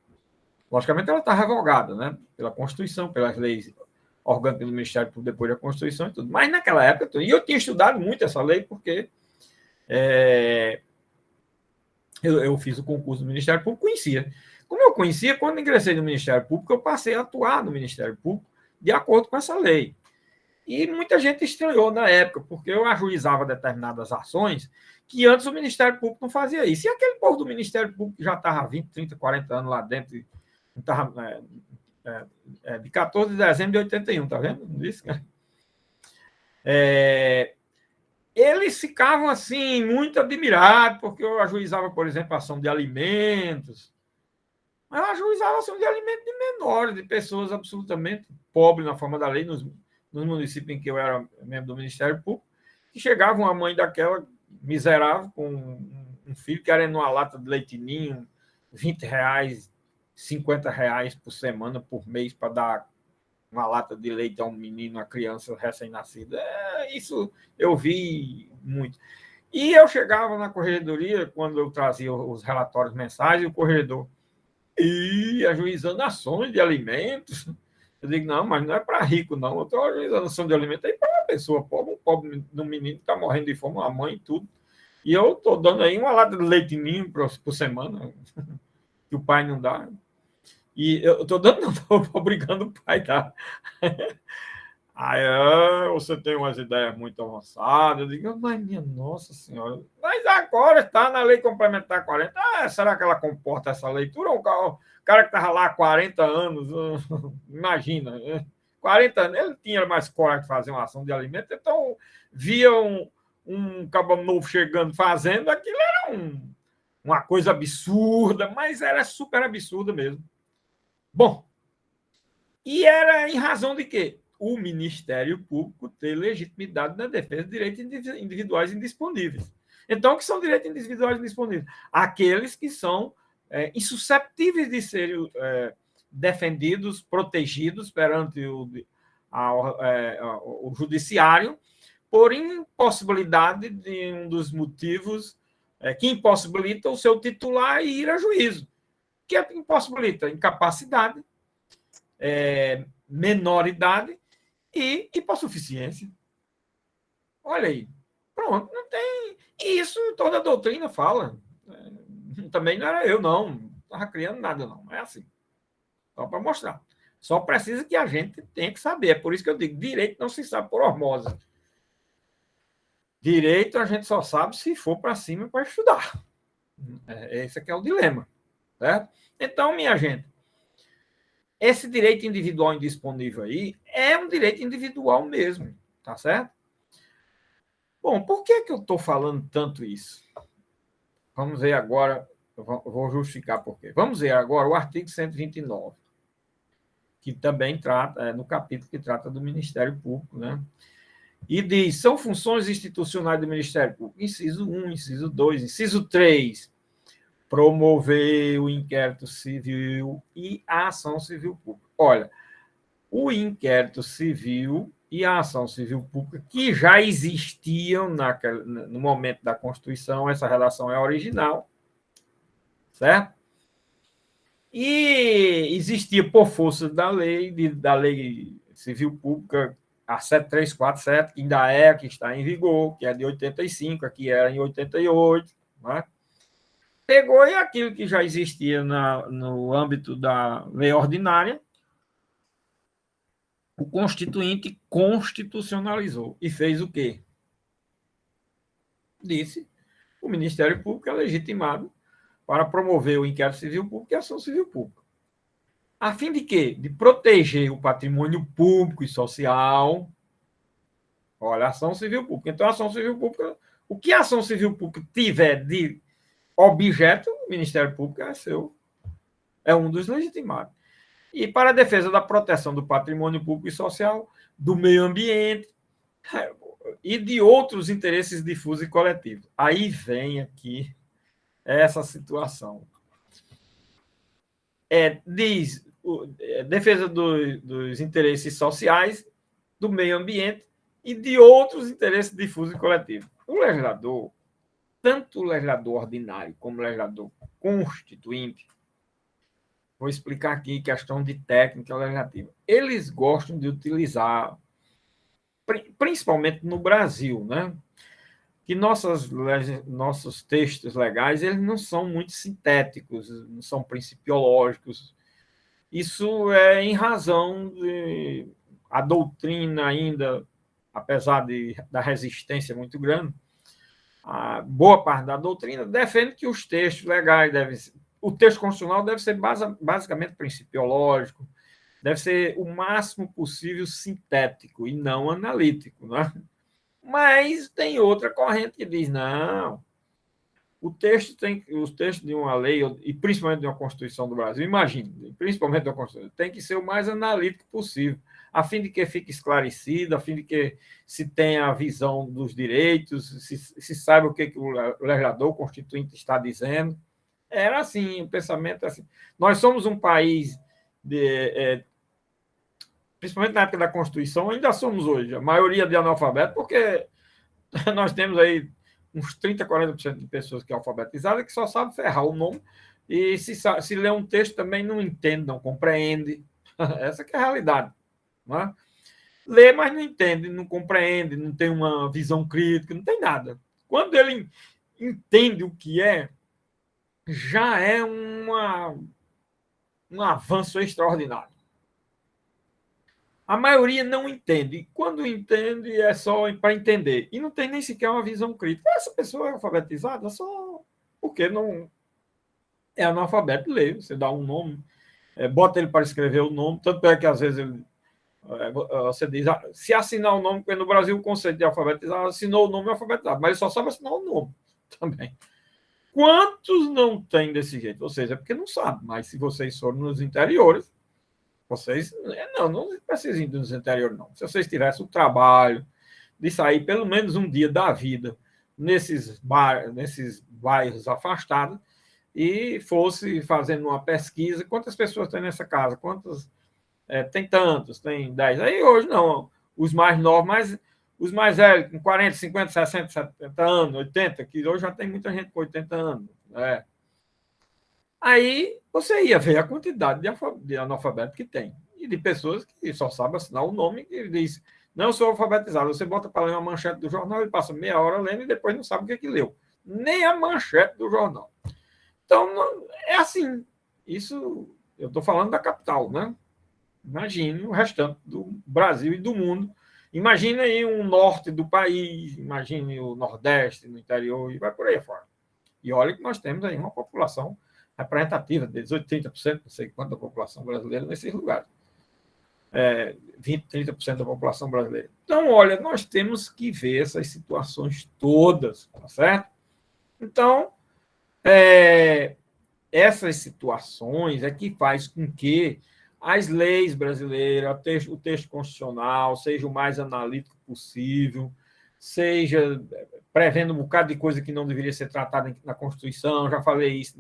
Logicamente, ela está revogada, né? Pela Constituição, pelas leis orgânicas do Ministério Público depois da Constituição e tudo. Mas naquela época, e eu tinha estudado muito essa lei, porque eu fiz o concurso do Ministério Público, conhecia. Como eu conhecia, quando ingressei no Ministério Público, eu passei a atuar no Ministério Público de acordo com essa lei. E muita gente estranhou na época, porque eu ajuizava determinadas ações que antes o Ministério Público não fazia isso. E aquele povo do Ministério Público já estava 20, 30, 40 anos lá dentro, tava, de 14 de dezembro de 81, tá vendo? Isso, eles ficavam assim muito admirados, porque eu ajuizava, por exemplo, a ação de alimentos, mas eu ajuizava a ação de alimentos de menores, de pessoas absolutamente pobres na forma da lei, nos municípios em que eu era membro do Ministério Público, que chegava uma mãe daquela miserável com um filho querendo uma lata de leite ninho, R$ 20, R$ 50 por semana, por mês, para dar uma lata de leite a um menino, uma criança recém-nascida. Isso eu vi muito. E eu chegava na corregedoria, quando eu trazia os relatórios mensais, e o corregedor ia ajuizando ações de alimentos. Eu digo, não, mas não é para rico, não. Eu estou ajuizando ação de alimentos aí para uma pessoa pobre, um pobre de um menino que está morrendo de fome, uma mãe e tudo. E eu estou dando aí uma lata de leite ninho por semana, que o pai não dá. E eu estou dando, não, estou obrigando o pai a dar. Aí, você tem umas ideias muito avançadas. Eu digo, mas minha nossa senhora, mas agora está na lei complementar 40. Será que ela comporta essa leitura? O cara que estava lá há 40 anos, imagina, 40 anos, ele tinha mais coragem de fazer uma ação de alimento, então via um cabo novo chegando fazendo, aquilo era uma coisa absurda, mas era super absurda mesmo. Bom, e era em razão de quê? O Ministério Público ter legitimidade na defesa de direitos individuais indisponíveis. Então, o que são direitos individuais indisponíveis? Aqueles que são insusceptíveis de serem defendidos, protegidos perante o judiciário por impossibilidade de um dos motivos que impossibilita o seu titular ir a juízo. Que impossibilita? Incapacidade, menoridade e hipossuficiência. Olha aí. Pronto, não tem. Isso toda a doutrina fala. Também não era eu, não. Não estava criando nada, não. É assim. Só para mostrar. Só precisa que a gente tenha que saber. É por isso que eu digo: direito não se sabe por osmose. Direito a gente só sabe se for para cima para estudar. Esse aqui é o dilema. Certo? Então, minha gente, esse direito individual indisponível aí é um direito individual mesmo, tá certo? Bom, por que eu estou falando tanto isso? Vamos ver agora, eu vou justificar por quê. Vamos ver agora o artigo 129, que também trata, no capítulo que trata do Ministério Público, né? E diz, são funções institucionais do Ministério Público, inciso 1, inciso 2, inciso 3, promover o inquérito civil e a ação civil pública. Olha, o inquérito civil e a ação civil pública, que já existiam no momento da Constituição, essa redação é original, certo? E existia por força da lei civil pública, a 7347, que ainda que está em vigor, que é de 85, aqui era em 88, né? Pegou e aquilo que já existia no âmbito da lei ordinária, o Constituinte constitucionalizou e fez o quê? Disse: o Ministério Público é legitimado para promover o inquérito civil público e a ação civil pública. A fim de quê? De proteger o patrimônio público e social. Olha, a ação civil pública. Então, a ação civil pública, o que a ação civil pública tiver de objeto, o Ministério Público é um dos legitimados. E para a defesa da proteção do patrimônio público e social, do meio ambiente e de outros interesses difusos e coletivos. Aí vem aqui essa situação. Diz defesa dos interesses sociais, do meio ambiente e de outros interesses difusos e coletivos. O legislador, tanto o legislador ordinário como o legislador constituinte, vou explicar aqui questão de técnica legislativa. Eles gostam de utilizar, principalmente no Brasil, né? Que nossos textos legais eles não são muito sintéticos, não são principiológicos. Isso é em razão de a doutrina ainda, apesar da resistência muito grande, a boa parte da doutrina defende que os textos legais o texto constitucional deve ser basicamente principiológico, deve ser o máximo possível sintético e não analítico, né? Mas tem outra corrente que diz, não, os textos de uma lei, e principalmente de uma Constituição do Brasil, imagine, principalmente da Constituição, tem que ser o mais analítico possível, a fim de que fique esclarecido, a fim de que se tenha a visão dos direitos, se saiba o que o legislador, o constituinte está dizendo. Era assim, o pensamento é assim. Nós somos um país, principalmente na época da Constituição, ainda somos hoje, a maioria de analfabetos, porque nós temos aí uns 30, 40% de pessoas que é alfabetizada que só sabe ferrar o nome e se lê um texto também não entende, não compreende. Essa que é a realidade. Não é? Lê, mas não entende, não compreende, não tem uma visão crítica, não tem nada. Quando ele entende o que é, já é um avanço extraordinário. A maioria não entende. Quando entende, é só para entender. E não tem nem sequer uma visão crítica. Essa pessoa é alfabetizada só porque não é analfabeto, lê. Você dá um nome, bota ele para escrever o nome. Tanto é que, às vezes, você diz, se assinar o nome, porque no Brasil o conceito de alfabetizado, assinou o nome alfabetizado, mas ele só sabe assinar o nome também. Quantos não tem desse jeito? Ou seja, é porque não sabe. Mas se vocês forem nos interiores, vocês não precisam ir nos interiores, não. Se vocês tivessem o trabalho de sair pelo menos um dia da vida nesses bairros afastados e fosse fazendo uma pesquisa, quantas pessoas tem nessa casa? Quantas? Tem tantos, tem 10. Aí hoje não. Os mais novos, mas os mais velhos, com 40, 50, 60, 70 anos, 80, que hoje já tem muita gente com 80 anos. Né? Aí você ia ver a quantidade de analfabeto que tem. E de pessoas que só sabem assinar o nome e diz, não, eu sou alfabetizado. Você bota para ler uma manchete do jornal, ele passa meia hora lendo e depois não sabe o que leu. Nem a manchete do jornal. Então, é assim. Isso, eu estou falando da capital, né? Imagine o restante do Brasil e do mundo. Imagine aí um norte do país, imagine o nordeste, no interior, e vai por aí fora. E olha que nós temos aí uma população representativa, de 18%, 30%, não sei quanto da população brasileira nesses lugares. 20%, 30% da população brasileira. Então, olha, nós temos que ver essas situações todas, tá certo? Então, essas situações é que faz com que as leis brasileiras, o texto constitucional, seja o mais analítico possível, seja prevendo um bocado de coisa que não deveria ser tratada na Constituição. Já falei isso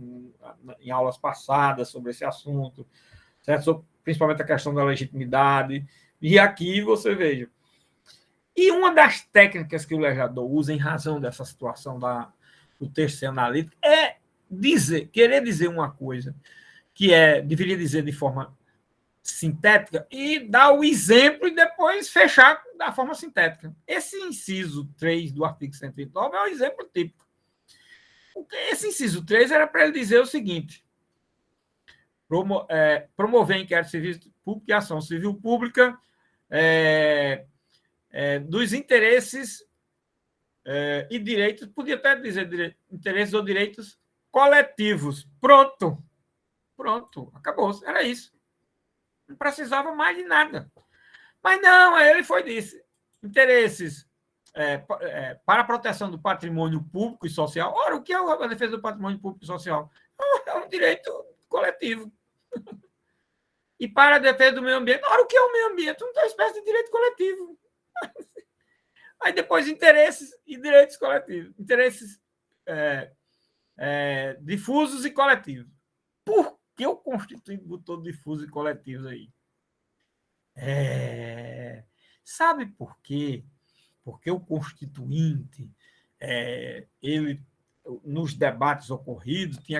em aulas passadas sobre esse assunto, certo? Principalmente a questão da legitimidade. E aqui você veja. E uma das técnicas que o legislador usa em razão dessa situação do texto ser analítico é querer dizer uma coisa que deveria dizer de forma sintética e dar o exemplo e depois fechar da forma sintética. Esse inciso 3 do artigo 109 é um exemplo típico. Esse inciso 3 era para ele dizer o seguinte: promover inquérito de serviço público e ação civil pública dos interesses e direitos, podia até dizer interesses ou direitos coletivos. Pronto, acabou, era isso. Não precisava mais de nada. Mas não, ele foi disse, interesses para a proteção do patrimônio público e social. Ora, o que é a defesa do patrimônio público e social? É um direito coletivo. E para a defesa do meio ambiente, ora, o que é o meio ambiente? Uma espécie de direito coletivo. Aí depois interesses e direitos coletivos. Interesses difusos e coletivos. Por que o Constituinte botou difusos e coletivos aí? Sabe por quê? Porque o Constituinte, ele, nos debates ocorridos, tinha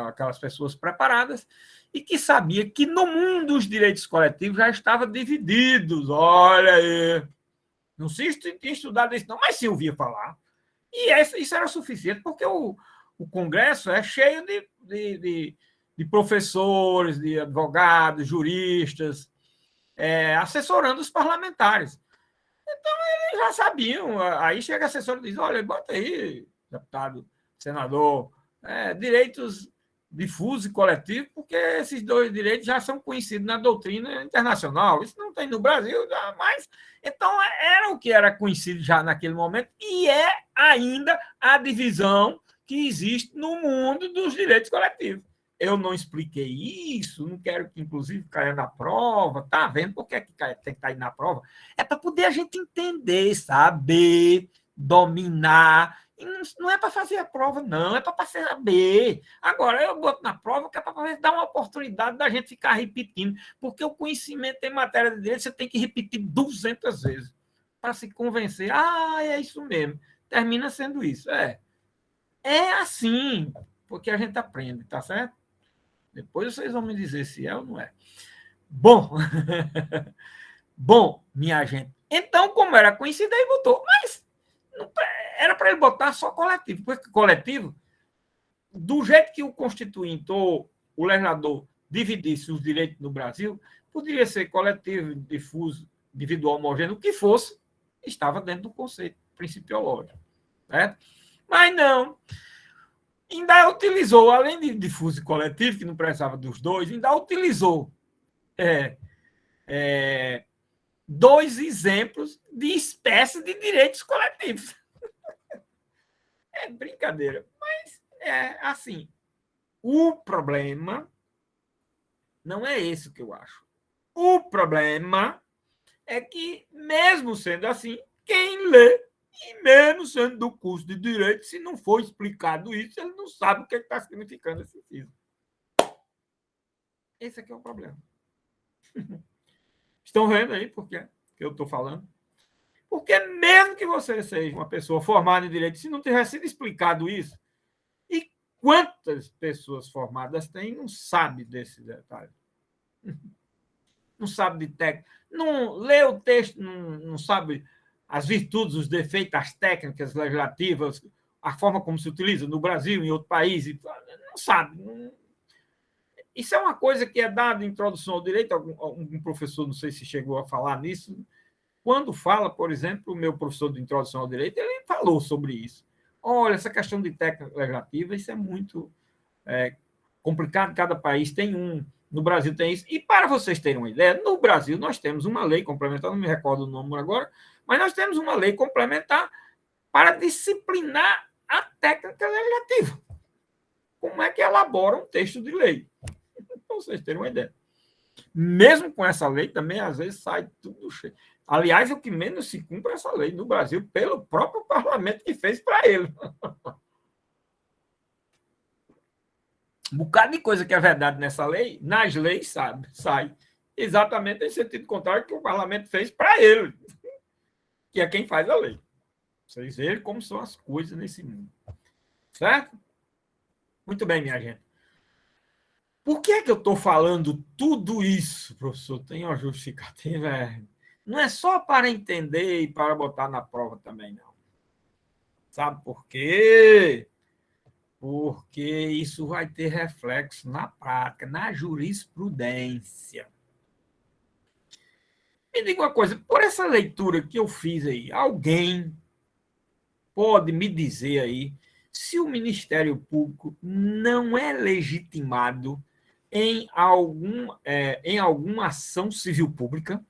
aquelas pessoas preparadas e que sabia que no mundo os direitos coletivos já estavam divididos. Olha aí. Não sei se tinha estudado isso, não, mas se ouvia falar. E isso era suficiente, porque o Congresso é cheio de professores, de advogados, juristas, assessorando os parlamentares. Então, eles já sabiam. Aí chega a assessora e diz: olha, bota aí, deputado, senador, direitos difuso e coletivo, porque esses dois direitos já são conhecidos na doutrina internacional. Isso não tem no Brasil, mas então era o que era conhecido já naquele momento e é ainda a divisão que existe no mundo dos direitos coletivos. Eu não expliquei isso, não quero que, inclusive, caia na prova. Tá vendo por que tem que cair na prova? É para poder a gente entender, saber, dominar. E não é para fazer a prova, não, é para saber. Agora, eu boto na prova que é para dar uma oportunidade da gente ficar repetindo, porque o conhecimento em matéria de direito você tem que repetir 200 vezes para se convencer. Ah, é isso mesmo. Termina sendo isso. É assim, porque a gente aprende, tá certo? Depois vocês vão me dizer se é ou não é. Bom, bom, minha gente. Então, como era conhecido, aí botou. Mas não, era para ele botar só coletivo, porque coletivo, do jeito que o constituinte ou o legislador dividisse os direitos no Brasil, poderia ser coletivo, difuso, individual, homogêneo, o que fosse, estava dentro do conceito principiológico. Certo? Mas não. Ainda utilizou, além de difuso e coletivo, que não precisava dos dois, ainda utilizou dois exemplos de espécie de direitos coletivos. É brincadeira, mas é assim. O problema não é esse que eu acho. O problema é que, mesmo sendo assim, quem lê, e menos sendo do curso de direito, se não for explicado isso, ele não sabe o que está significando esse inciso. Esse aqui é o problema. Estão vendo aí por que eu estou falando? Porque mesmo que você seja uma pessoa formada em direito, se não tiver sido explicado isso, e quantas pessoas formadas tem, não sabe desse detalhe. Não sabe de técnica, não lê o texto, não sabe as virtudes, os defeitos, as técnicas legislativas, a forma como se utiliza no Brasil, em outro país, não sabe. Isso é uma coisa que é dada em introdução ao direito, um professor, não sei se chegou a falar nisso, quando fala, por exemplo, o meu professor de introdução ao direito, ele falou sobre isso. Olha, essa questão de técnica legislativa, isso é muito complicado, cada país tem um, no Brasil tem isso. E para vocês terem uma ideia, no Brasil nós temos uma lei complementar, não me recordo o nome agora, mas nós temos uma lei complementar para disciplinar a técnica legislativa. Como é que elabora um texto de lei? Para vocês terem uma ideia. Mesmo com essa lei, também às vezes sai tudo cheio. Aliás, o que menos se cumpre essa lei no Brasil pelo próprio parlamento que fez para ele. Um bocado de coisa que é verdade nessa lei, nas leis sai. Exatamente em sentido contrário que o parlamento fez para ele, que é quem faz a lei. Vocês veem como são as coisas nesse mundo. Certo? Muito bem, minha gente. Por que é que eu estou falando tudo isso, professor? Tem uma justificativa? Não é só para entender e para botar na prova também, não. Sabe por quê? Porque isso vai ter reflexo na prática, na jurisprudência. Me diga uma coisa, por essa leitura que eu fiz aí, alguém pode me dizer aí se o Ministério Público não é legitimado em alguma ação civil pública?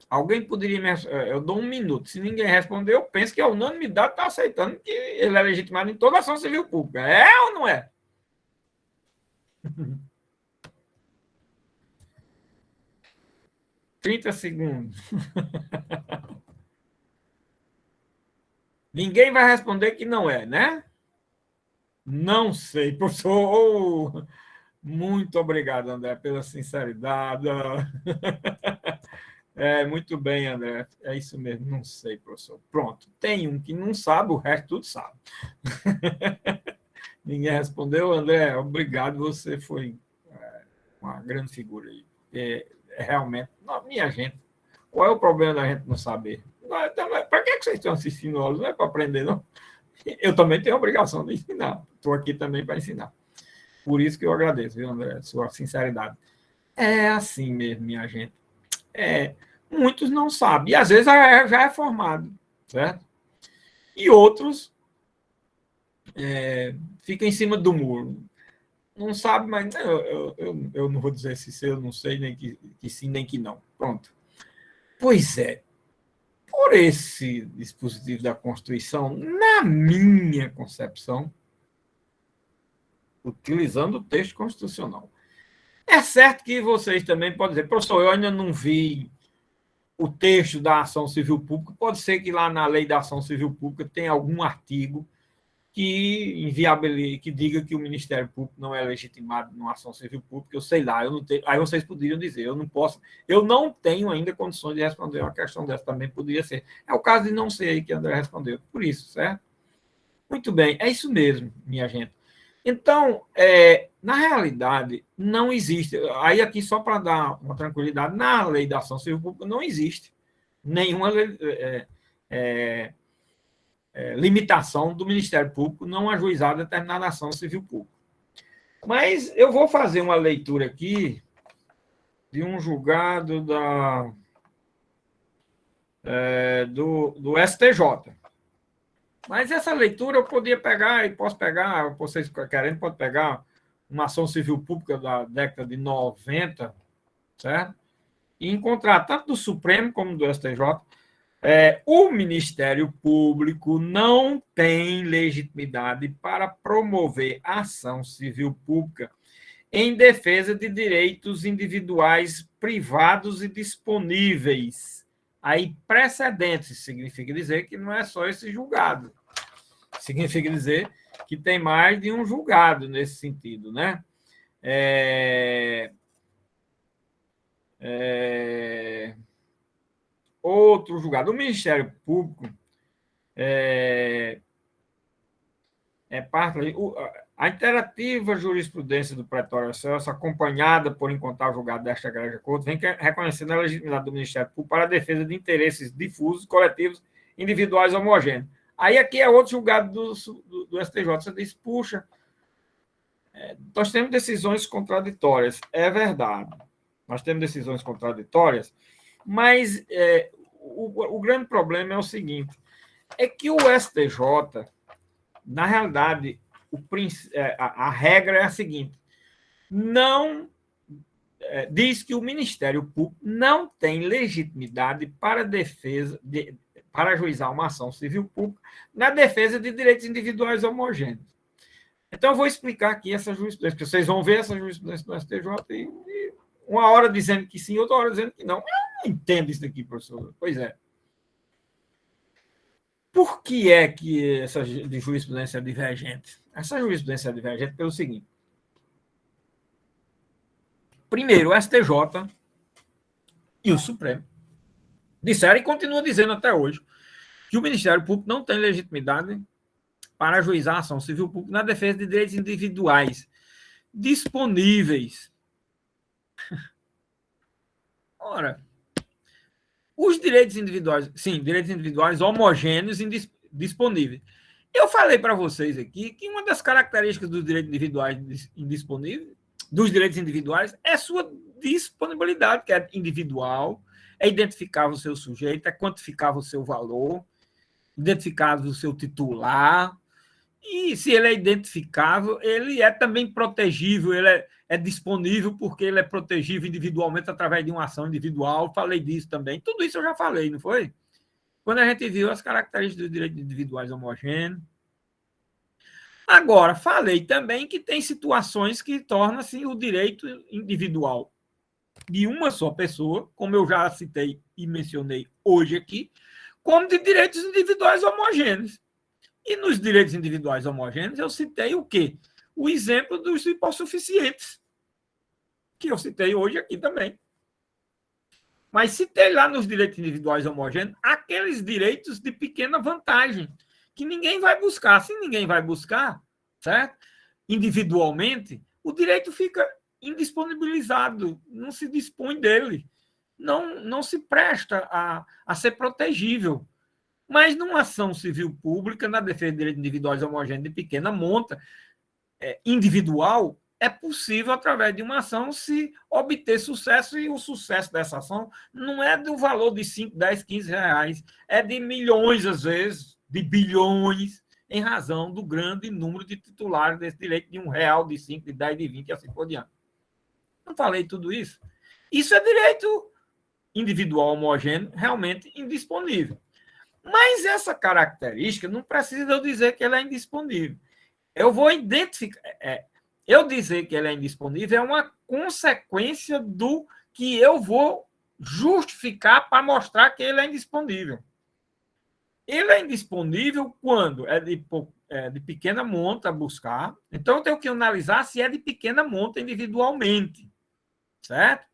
Alguém poderia me... Eu dou 1 minuto. Se ninguém responder, eu penso que a unanimidade está aceitando que ele é legitimado em toda ação civil pública. É ou não é? 30 segundos. Ninguém vai responder que não é, né? Não sei, professor. Muito obrigado, André, pela sinceridade. Muito bem, André. É isso mesmo. Não sei, professor. Pronto. Tem um que não sabe, o resto tudo sabe. Ninguém respondeu. André, obrigado. Você foi uma grande figura aí. Realmente, não, minha gente, qual é o problema da gente não saber? Para que vocês estão assistindo aulas? Não é para aprender, não. Eu também tenho a obrigação de ensinar. Estou aqui também para ensinar. Por isso que eu agradeço, viu, André, sua sinceridade. É assim mesmo, minha gente. Muitos não sabem. E às vezes já é formado, certo? E outros fica em cima do muro. Não sabe, mas eu não vou dizer se eu não sei, nem que sim, nem que não. Pronto. Pois é, por esse dispositivo da Constituição, na minha concepção, utilizando o texto constitucional. É certo que vocês também podem dizer, professor, eu ainda não vi o texto da ação civil pública, pode ser que lá na lei da ação civil pública tenha algum artigo que diga que o Ministério Público não é legitimado numa ação civil pública, eu sei lá, eu não tenho, aí vocês poderiam dizer, eu não tenho ainda condições de responder uma questão dessa, também poderia ser. É o caso de não ser aí que André respondeu, por isso, certo? Muito bem, é isso mesmo, minha gente. Então, na realidade, não existe, aí aqui só para dar uma tranquilidade, na lei da ação civil pública não existe nenhuma limitação do Ministério Público não ajuizar determinada ação civil pública. Mas eu vou fazer uma leitura aqui de um julgado do STJ. Mas essa leitura eu podia pegar, e posso pegar, vocês querendo, pode pegar uma ação civil pública da década de 90, certo? E encontrar tanto do Supremo como do STJ. O Ministério Público não tem legitimidade para promover ação civil pública em defesa de direitos individuais privados e disponíveis. Aí, precedentes, significa dizer que não é só esse julgado. Significa dizer que tem mais de um julgado nesse sentido, né? Outro julgado. O Ministério Público parte. A interativa jurisprudência do Pretório Celso, acompanhada por incontável julgado desta Igreja Corte, vem reconhecendo a legitimidade do Ministério Público para a defesa de interesses difusos, coletivos, individuais homogêneos. Aí aqui é outro julgado do STJ. Você diz, puxa, nós temos decisões contraditórias. É verdade. Nós temos decisões contraditórias, mas o grande problema é o seguinte, é que o STJ, na realidade, a regra é a seguinte, não diz que o Ministério Público não tem legitimidade para para ajuizar uma ação civil pública na defesa de direitos individuais homogêneos. Então, eu vou explicar aqui essa jurisprudência, porque vocês vão ver essa jurisprudência do STJ e uma hora dizendo que sim, outra hora dizendo que não. Eu não entendo isso daqui, professor. Pois é. Por que é que essa jurisprudência é divergente? Essa jurisprudência é divergente pelo seguinte. Primeiro, o STJ e o Supremo disseram e continuam dizendo até hoje que o Ministério Público não tem legitimidade para ajuizar a ação civil pública na defesa de direitos individuais disponíveis. Ora, os direitos individuais, sim, direitos individuais homogêneos e disponíveis. Eu falei para vocês aqui que uma das características dos direitos individuais indisponíveis, dos direitos individuais, é sua disponibilidade, que é individual, é identificável o seu sujeito, é quantificável o seu valor, identificável o seu titular, e se ele é identificável, ele é também protegível, ele é disponível porque ele é protegível individualmente através de uma ação individual. Falei disso também. Tudo isso eu já falei, não foi? Quando a gente viu as características dos direitos individuais homogêneos. Agora, falei também que tem situações que tornam-se o direito individual de uma só pessoa, como eu já citei e mencionei hoje aqui, como de direitos individuais homogêneos. E nos direitos individuais homogêneos, eu citei o quê? O exemplo dos hipossuficientes, que eu citei hoje aqui também. Mas citei lá nos direitos individuais homogêneos aqueles direitos de pequena vantagem, que ninguém vai buscar. Se ninguém vai buscar, certo? Individualmente, o direito fica indisponibilizado, não se dispõe dele, não se presta a ser protegível. Mas numa ação civil pública, na defesa de direitos individuais homogêneos de pequena monta, individual, é possível, através de uma ação, se obter sucesso, e o sucesso dessa ação não é do valor de 5, 10, 15 reais, é de milhões, às vezes, de bilhões, em razão do grande número de titulares desse direito de R$ 1, de 5, de 10, de 20 e assim por diante. Não falei tudo isso? Isso é direito individual homogêneo, realmente indisponível. Mas essa característica não precisa eu dizer que ela é indisponível. Eu vou identificar. Eu dizer que ela é indisponível é uma consequência do que eu vou justificar para mostrar que ele é indisponível. Ele é indisponível quando é de pequena monta buscar. Então, eu tenho que analisar se é de pequena monta individualmente. Certo?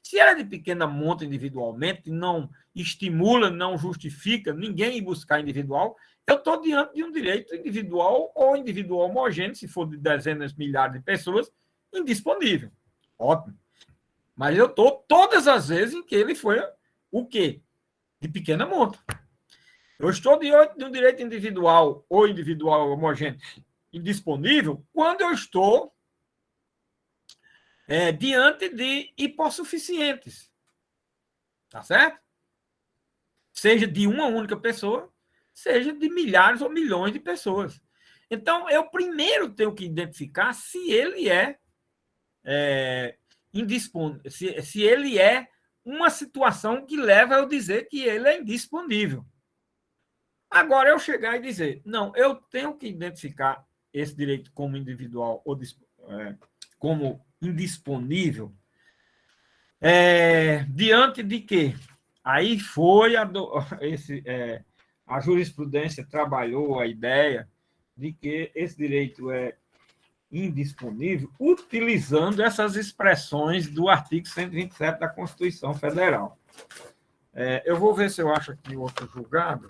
Se ela é de pequena monta individualmente, não estimula, não justifica ninguém ir buscar individual, eu estou diante de um direito individual ou individual homogêneo, se for de dezenas, milhares de pessoas, indisponível. Ótimo. Mas eu estou todas as vezes em que ele foi o quê? De pequena monta. Eu estou diante de um direito individual ou individual homogêneo indisponível quando eu estou diante de hipossuficientes. Tá certo? Seja de uma única pessoa, seja de milhares ou milhões de pessoas. Então, eu primeiro tenho que identificar se ele é indisponível, se ele é uma situação que leva a eu dizer que ele é indisponível. Agora, eu chegar e dizer, não, eu tenho que identificar esse direito como individual ou como indisponível, diante de quê? Aí foi a jurisprudência trabalhou a ideia de que esse direito é indisponível utilizando essas expressões do artigo 127 da Constituição Federal. Eu vou ver se eu acho aqui outro julgado.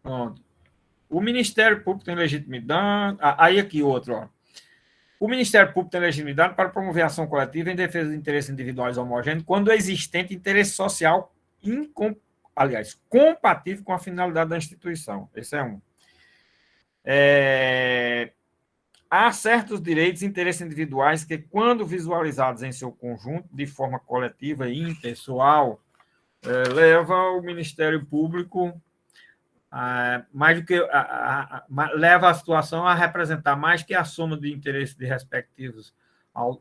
Pronto. O Ministério Público tem legitimidade. Aí aqui outro, ó. O Ministério Público tem legitimidade para promover ação coletiva em defesa de interesses individuais homogêneos quando é existente interesse social, compatível com a finalidade da instituição. Esse é um. Há certos direitos e interesses individuais que, quando visualizados em seu conjunto, de forma coletiva e impessoal, leva o Ministério Público mais do que leva a situação a representar mais que a soma de interesses de respectivos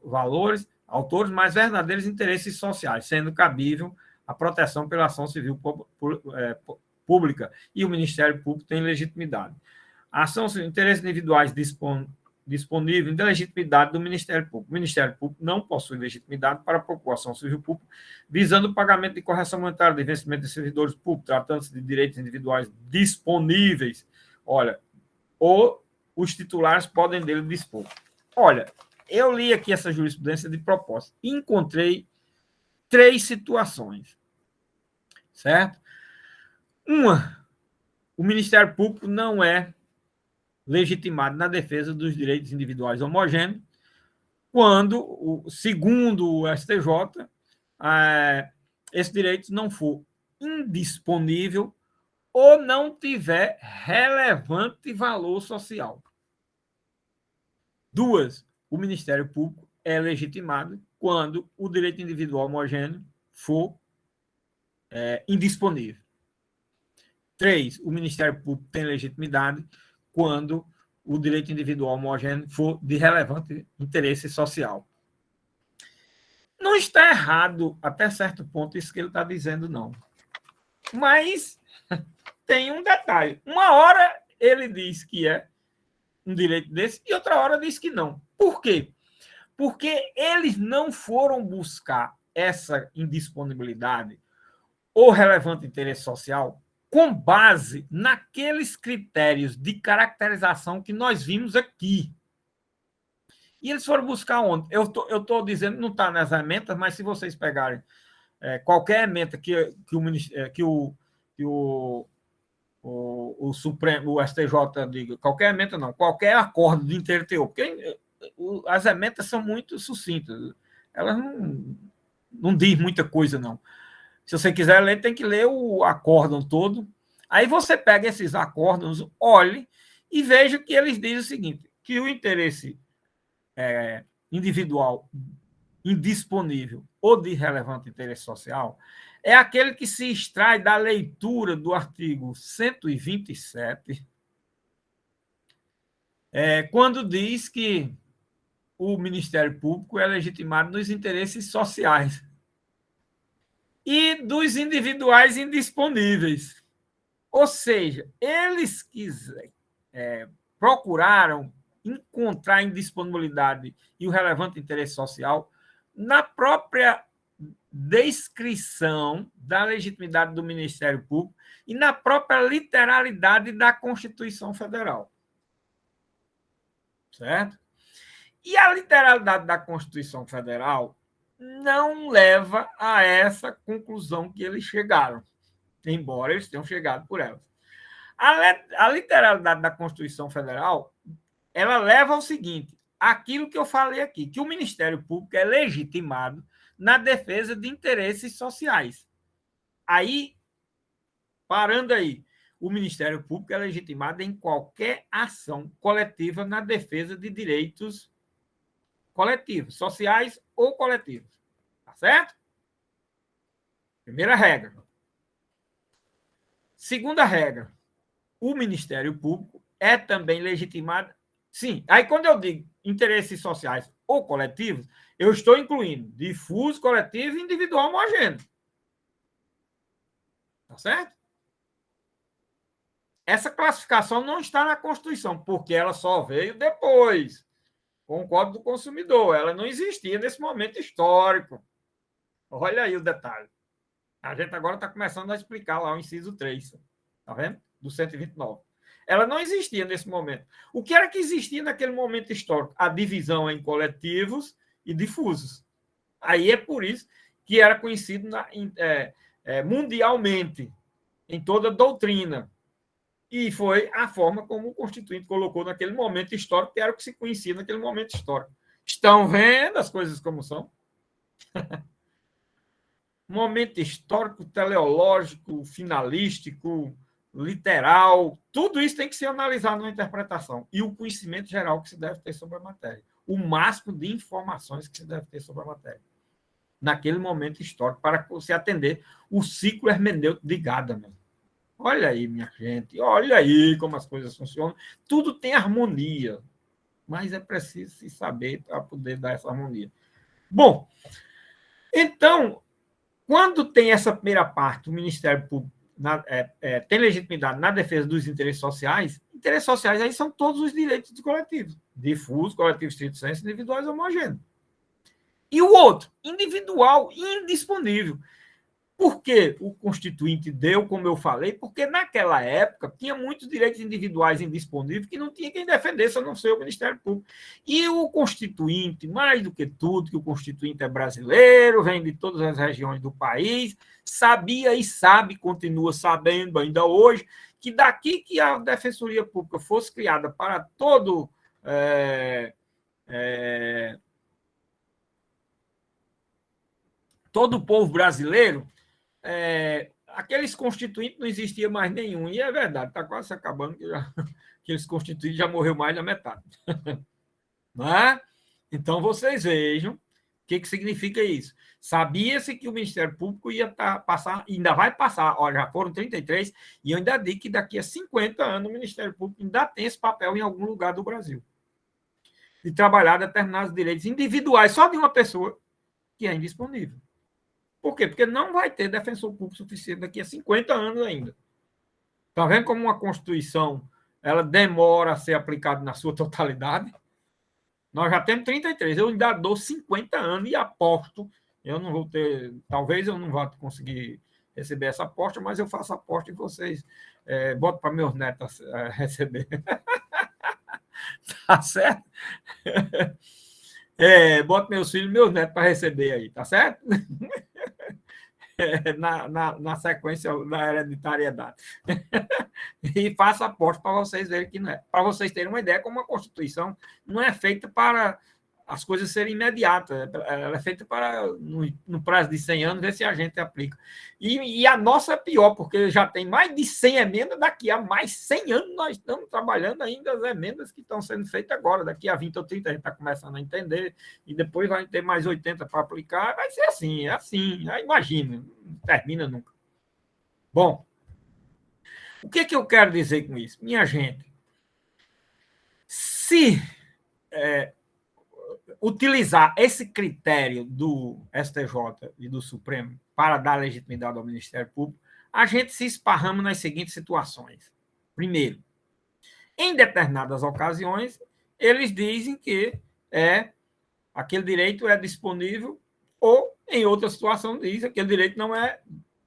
valores, autores, mas verdadeiros interesses sociais, sendo cabível a proteção pela ação civil pública, e o Ministério Público tem legitimidade. A ação civil, interesses individuais disponível da legitimidade do Ministério Público. O Ministério Público não possui legitimidade para propor ação civil pública visando o pagamento de correção monetária de vencimento de servidores públicos, tratando-se de direitos individuais disponíveis. Olha, ou os titulares podem dele dispor. Olha, eu li aqui essa jurisprudência de propósito e encontrei 3 situações, certo? Uma, o Ministério Público não é legitimado na defesa dos direitos individuais homogêneos, quando, segundo o STJ, esse direito não for indisponível ou não tiver relevante valor social. 2, o Ministério Público é legitimado quando o direito individual homogêneo for indisponível. 3, o Ministério Público tem legitimidade quando o direito individual homogêneo for de relevante interesse social. Não está errado, até certo ponto, isso que ele está dizendo, não. Mas tem um detalhe. Uma hora ele diz que é um direito desse e outra hora diz que não. Por quê? Porque eles não foram buscar essa indisponibilidade ou relevante interesse social com base naqueles critérios de caracterização que nós vimos aqui. E eles foram buscar onde? Eu estou dizendo, não está nas emendas, mas se vocês pegarem qualquer emenda que o Supremo, o STJ diga, qualquer emenda não, qualquer acordo de inter-TO, porque as emendas são muito sucintas, elas não dizem muita coisa, não. Se você quiser ler, tem que ler o acórdão todo. Aí você pega esses acórdãos, olhe e veja que eles dizem o seguinte, que o interesse individual indisponível ou de relevante interesse social é aquele que se extrai da leitura do artigo 127, quando diz que o Ministério Público é legitimado nos interesses sociais e dos individuais indisponíveis. Ou seja, eles procuraram encontrar a indisponibilidade e o relevante interesse social na própria descrição da legitimidade do Ministério Público e na própria literalidade da Constituição Federal. Certo? E a literalidade da Constituição Federal não leva a essa conclusão que eles chegaram, embora eles tenham chegado por ela. A literalidade da Constituição Federal, ela leva ao seguinte, aquilo que eu falei aqui, que o Ministério Público é legitimado na defesa de interesses sociais. Aí, parando aí, o Ministério Público é legitimado em qualquer ação coletiva na defesa de direitos coletivos, sociais ou coletivos. Tá certo? Primeira regra. Segunda regra, o Ministério Público é também legitimado. Sim, aí quando eu digo interesses sociais ou coletivos, eu estou incluindo difuso, coletivo e individual homogêneo. Tá certo? Essa classificação não está na Constituição, porque ela só veio depois, com o Código do Consumidor. Ela não existia nesse momento histórico. Olha aí o detalhe. A gente agora está começando a explicar lá o inciso 3, tá vendo? Do 129. Ela não existia nesse momento. O que era que existia naquele momento histórico? A divisão em coletivos e difusos. Aí é por isso que era conhecido mundialmente, em toda a doutrina. E foi a forma como o Constituinte colocou naquele momento histórico, que era o que se conhecia naquele momento histórico. Estão vendo as coisas como são? Momento histórico, teleológico, finalístico, literal, tudo isso tem que ser analisado na interpretação. E o conhecimento geral que se deve ter sobre a matéria. O máximo de informações que se deve ter sobre a matéria. Naquele momento histórico, para se atender o ciclo hermenêutico de Gadamer. Olha aí, minha gente, olha aí como as coisas funcionam. Tudo tem harmonia, mas é preciso se saber para poder dar essa harmonia. Bom, então, quando tem essa primeira parte, o Ministério Público tem legitimidade na defesa dos interesses sociais aí são todos os direitos coletivos, difusos, coletivos estrito sensu, individuais homogêneos. E o outro, individual e indisponível. Por que o Constituinte deu, como eu falei? Porque naquela época tinha muitos direitos individuais indisponíveis que não tinha quem defendesse, a não ser o Ministério Público. E o Constituinte, mais do que tudo, que o Constituinte é brasileiro, vem de todas as regiões do país, sabia e sabe, continua sabendo ainda hoje, que daqui que a Defensoria Pública fosse criada para todo todo o povo brasileiro, aqueles constituintes não existia mais nenhum, e é verdade, está quase acabando, que aqueles constituintes já morreu mais da metade. Não é? Então, vocês vejam o que significa isso. Sabia-se que o Ministério Público ia passar, ainda vai passar, olha, já foram 33, e eu ainda digo que daqui a 50 anos o Ministério Público ainda tem esse papel em algum lugar do Brasil, de trabalhar determinados direitos individuais só de uma pessoa que é indisponível. Por quê? Porque não vai ter defensor público suficiente daqui a 50 anos ainda. Está vendo como uma Constituição ela demora a ser aplicada na sua totalidade? Nós já temos 33, eu ainda dou 50 anos e aposto, eu não vou ter, talvez eu não vá conseguir receber essa aposta, mas eu faço a aposta e vocês botam para meus netos receber. Tá certo? Boto meus filhos e meus netos para receber aí, tá certo? Na sequência da hereditariedade. E faço aposta para vocês verem que não é. Para vocês terem uma ideia, como a Constituição não é feita para as coisas serem imediatas. Ela é feita para, no prazo de 100 anos, ver se a gente aplica. E a nossa é pior, porque já tem mais de 100 emendas, daqui a mais 100 anos nós estamos trabalhando ainda as emendas que estão sendo feitas agora. Daqui a 20 ou 30 a gente está começando a entender, e depois vai ter mais 80 para aplicar. Vai ser assim, é assim. Imagina, não termina nunca. Bom, o que eu quero dizer com isso? Minha gente, se utilizar esse critério do STJ e do Supremo para dar legitimidade ao Ministério Público, a gente se esparrama nas seguintes situações. Primeiro, em determinadas ocasiões, eles dizem que aquele direito é disponível, ou, em outra situação, diz que aquele direito não é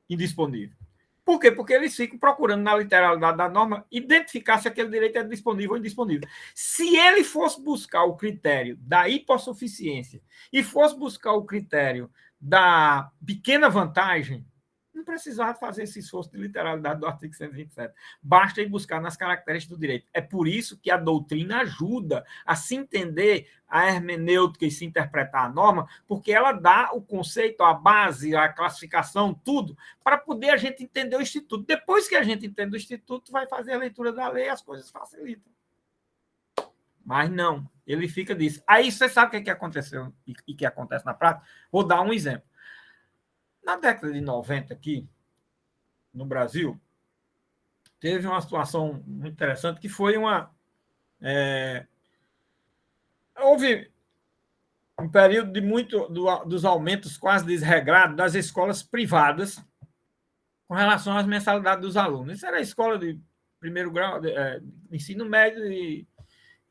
indisponível. Por quê? Porque eles ficam procurando na literalidade da norma identificar se aquele direito é disponível ou indisponível. Se ele fosse buscar o critério da hipossuficiência e fosse buscar o critério da pequena vantagem, não precisava fazer esse esforço de literalidade do artigo 127. Basta ir buscar nas características do direito. É por isso que a doutrina ajuda a se entender a hermenêutica e se interpretar a norma, porque ela dá o conceito, a base, a classificação, tudo, para poder a gente entender o instituto. Depois que a gente entende o instituto, vai fazer a leitura da lei e as coisas facilitam. Mas não, ele fica disso. Aí você sabe o que aconteceu e que acontece na prática? Vou dar um exemplo. Na década de 90 aqui, no Brasil, teve uma situação muito interessante que foi houve um período de dos aumentos quase desregrados das escolas privadas com relação às mensalidades dos alunos. Isso era a escola de primeiro grau, de ensino médio e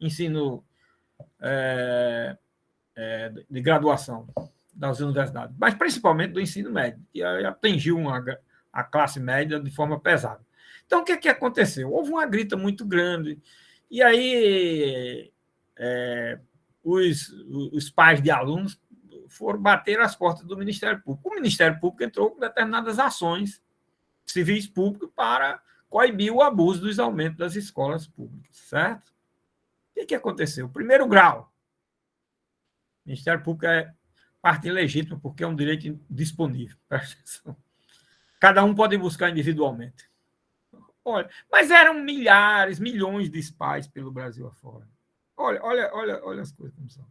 ensino de graduação das universidades, mas principalmente do ensino médio, que atingiu a classe média de forma pesada. Então, o que aconteceu? Houve uma grita muito grande, e aí os pais de alunos foram bater às portas do Ministério Público. O Ministério Público entrou com determinadas ações civis públicos para coibir o abuso dos aumentos das escolas públicas, certo? O que aconteceu? Primeiro grau. O Ministério Público é parte ilegítima porque é um direito disponível. Presta atenção. Cada um pode buscar individualmente. Olha, mas eram milhares, milhões de pais pelo Brasil afora. Olha as coisas como são.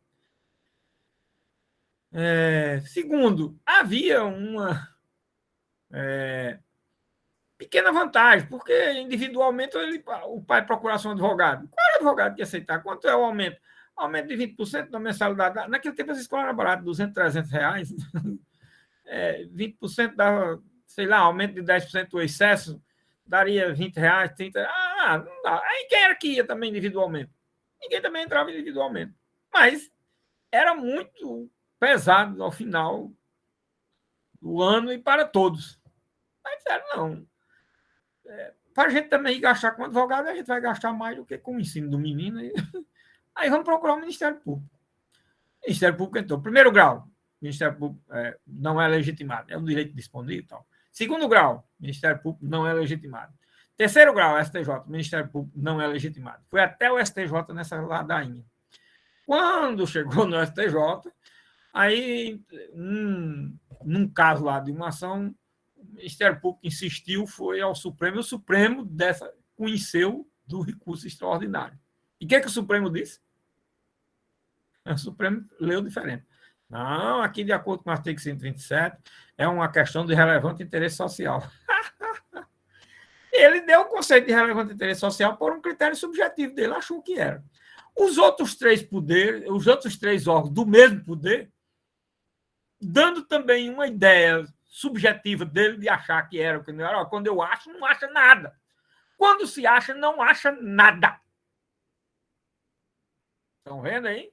Segundo, havia uma pequena vantagem, porque individualmente o pai procurasse um advogado. Qual era o advogado que ia aceitar? Quanto é o aumento? Aumento de 20% da mensalidade. Naquele tempo as escolas eram baratas, 200, 300 reais. 20% dava, sei lá, aumento de 10% do excesso, daria 20 reais, 30 reais. Não dá. Aí quem era que ia também individualmente? Ninguém também entrava individualmente. Mas era muito pesado ao final do ano e para todos. Mas disseram, não. Para a gente também gastar com advogado, a gente vai gastar mais do que com o ensino do menino. Aí vamos procurar o Ministério Público. O Ministério Público entrou. Primeiro grau, o Ministério Público não é legitimado, é um direito disponível e tal. Segundo grau, o Ministério Público não é legitimado. Terceiro grau, STJ, o Ministério Público não é legitimado. Foi até o STJ nessa ladainha. Quando chegou no STJ, aí, num caso lá de uma ação, o Ministério Público insistiu, foi ao Supremo, e o Supremo conheceu do recurso extraordinário. E o que o Supremo disse? O Supremo leu diferente. Não, aqui, de acordo com o artigo 127, é uma questão de relevante interesse social. Ele deu o conceito de relevante interesse social por um critério subjetivo dele, achou que era. Os outros três poderes, os outros três órgãos do mesmo poder, dando também uma ideia subjetiva dele de achar que era o que não era. Quando eu acho, não acha nada. Quando se acha, não acha nada. Estão vendo aí?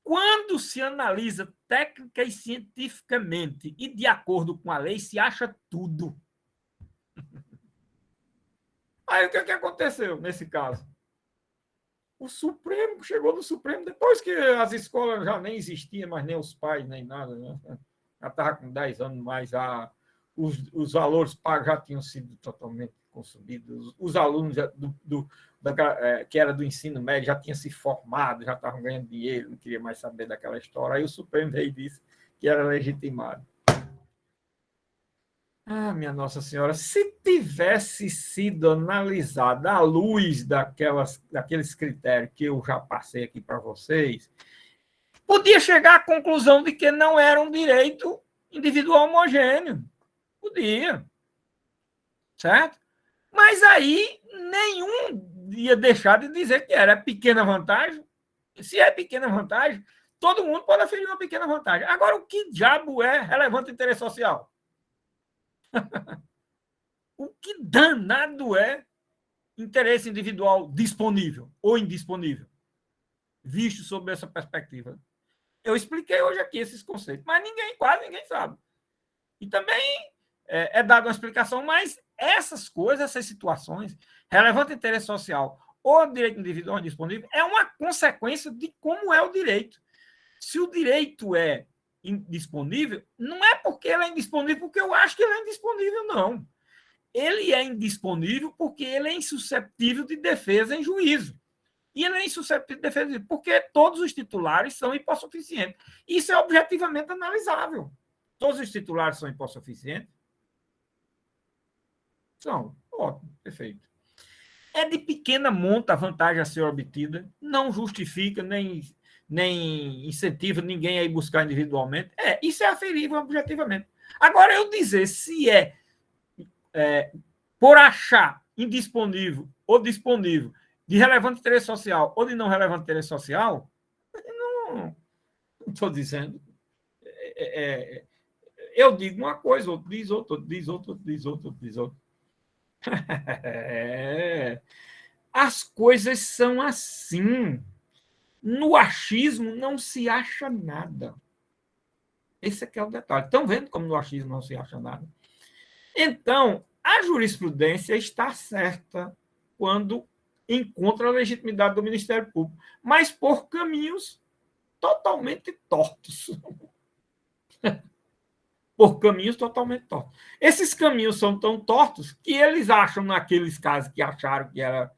Quando se analisa técnica e cientificamente e de acordo com a lei, se acha tudo. Aí o que aconteceu nesse caso? O Supremo chegou no Supremo depois que as escolas já nem existiam, mas nem os pais, nem nada. Né? Já estava com 10 anos, mas os valores pagos já tinham sido totalmente consumido. Os alunos que era do ensino médio já tinham se formado, já estavam ganhando dinheiro, não queria mais saber daquela história. Aí o Supremo veio e disse que era legitimado. Ah, minha Nossa Senhora, se tivesse sido analisada à luz daqueles critérios que eu já passei aqui para vocês, podia chegar à conclusão de que não era um direito individual homogêneo. Podia. Certo? Mas aí nenhum ia deixar de dizer que era pequena vantagem. Se é pequena vantagem, todo mundo pode aferir uma pequena vantagem. Agora, o que diabo é relevante interesse social? O que danado é interesse individual disponível ou indisponível, visto sob essa perspectiva? Eu expliquei hoje aqui esses conceitos, mas quase ninguém sabe. E também é dada uma explicação, mas essas coisas, essas situações, relevante interesse social ou direito individual indisponível, é uma consequência de como é o direito. Se o direito é indisponível, não é porque ele é indisponível porque eu acho que ele é indisponível, não. Ele é indisponível porque ele é insusceptível de defesa em juízo. E ele é insusceptível de defesa porque todos os titulares são hipossuficientes. Isso é objetivamente analisável. Todos os titulares são hipossuficientes? São. Ótimo, perfeito. É de pequena monta a vantagem a ser obtida, não justifica nem incentiva ninguém a ir buscar individualmente. Isso é aferível objetivamente. Agora, eu dizer se por achar indisponível ou disponível, de relevante interesse social ou de não relevante interesse social, não estou dizendo. Eu digo uma coisa, outro diz outra, outro diz outra, outro diz outra, outro diz outra. As coisas são assim. No achismo não se acha nada. Esse aqui é o detalhe. Estão vendo como no achismo não se acha nada? Então, a jurisprudência está certa quando encontra a legitimidade do Ministério Público, mas por caminhos totalmente tortos. Por caminhos totalmente tortos. Esses caminhos são tão tortos que eles acham, naqueles casos que acharam que era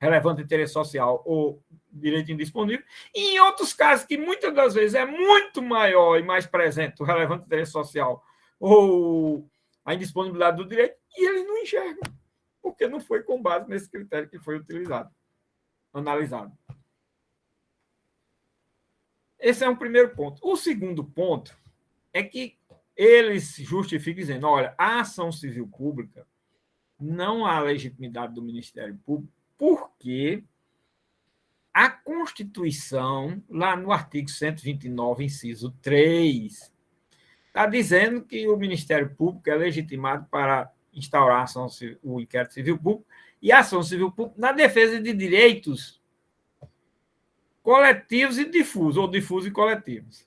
relevante interesse social ou direito indisponível, e em outros casos que muitas das vezes é muito maior e mais presente o relevante interesse social ou a indisponibilidade do direito, e eles não enxergam, porque não foi com base nesse critério que foi utilizado, analisado. Esse é um primeiro ponto. O segundo ponto é que eles justificam dizendo, olha, a ação civil pública não há legitimidade do Ministério Público porque a Constituição, lá no artigo 129, inciso 3, está dizendo que o Ministério Público é legitimado para instaurar o inquérito civil público e a ação civil pública na defesa de direitos coletivos e difusos, ou difusos e coletivos.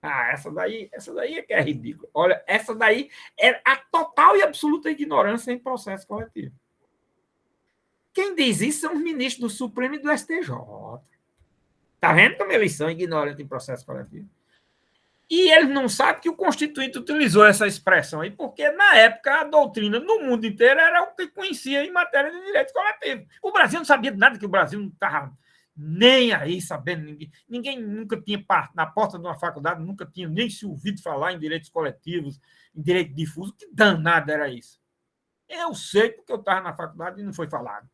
Essa daí é que é ridícula. Olha, essa daí é a total e absoluta ignorância em processo coletivo. Quem diz isso são os ministros do Supremo e do STJ. Está vendo como eles são ignorantes em processo coletivo? E eles não sabem que o Constituinte utilizou essa expressão aí, porque na época a doutrina no mundo inteiro era o que conhecia em matéria de direitos coletivos. O Brasil não sabia de nada, que o Brasil não estava nem aí sabendo. Ninguém nunca tinha, na porta de uma faculdade, nunca tinha nem se ouvido falar em direitos coletivos, em direito difuso. Que danado era isso? Eu sei porque eu estava na faculdade e não foi falado.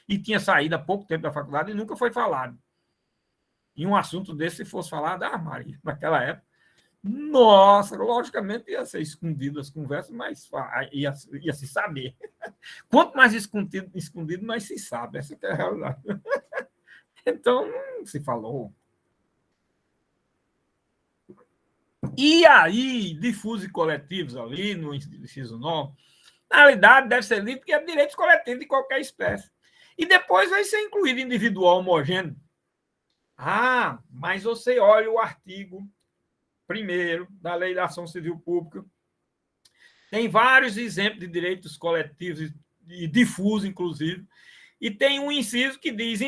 E tinha saído há pouco tempo da faculdade e nunca foi falado. E um assunto desse, se fosse falado, Maria, naquela época, nossa, logicamente ia ser escondido as conversas, mas ia se saber. Quanto mais escondido, mais se sabe. Essa é a realidade. Então, não se falou. E aí, difusos e coletivos ali, no inciso 9, na realidade, deve ser lido porque é direitos coletivos de qualquer espécie. E depois vai ser incluído individual homogêneo. Mas você olha o artigo 1º da Lei da Ação Civil Pública, tem vários exemplos de direitos coletivos e difusos, inclusive, e tem um inciso que diz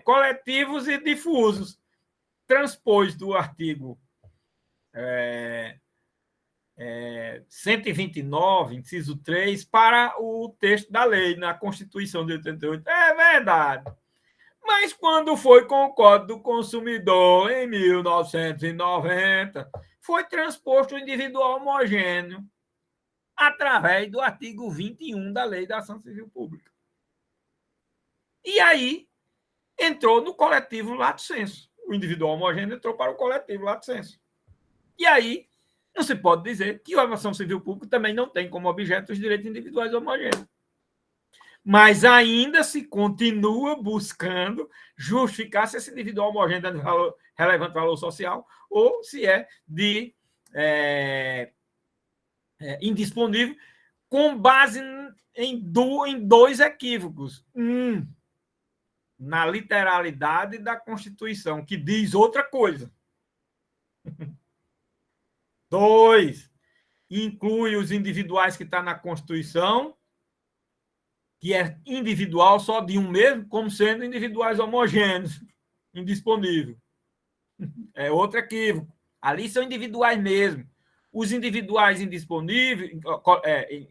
coletivos e difusos, transpôs do artigo 129, inciso 3, para o texto da lei, na Constituição de 88. É verdade. Mas quando foi com o Código do Consumidor, em 1990, foi transposto o individual homogêneo através do artigo 21 da Lei da Ação Civil Pública. E aí entrou no coletivo lato sensu. O individual homogêneo entrou para o coletivo lato sensu. E aí não se pode dizer que a ação civil pública também não tem como objeto os direitos individuais homogêneos. Mas ainda se continua buscando justificar se esse individual homogêneo é de valor, relevante valor social ou se é de indisponível, com base em dois equívocos. Na literalidade da Constituição, que diz outra coisa. 2, inclui os individuais que estão na Constituição, que é individual só de um mesmo, como sendo individuais homogêneos, indisponível. É outro equívoco. Ali são individuais mesmo. Os individuais indisponíveis,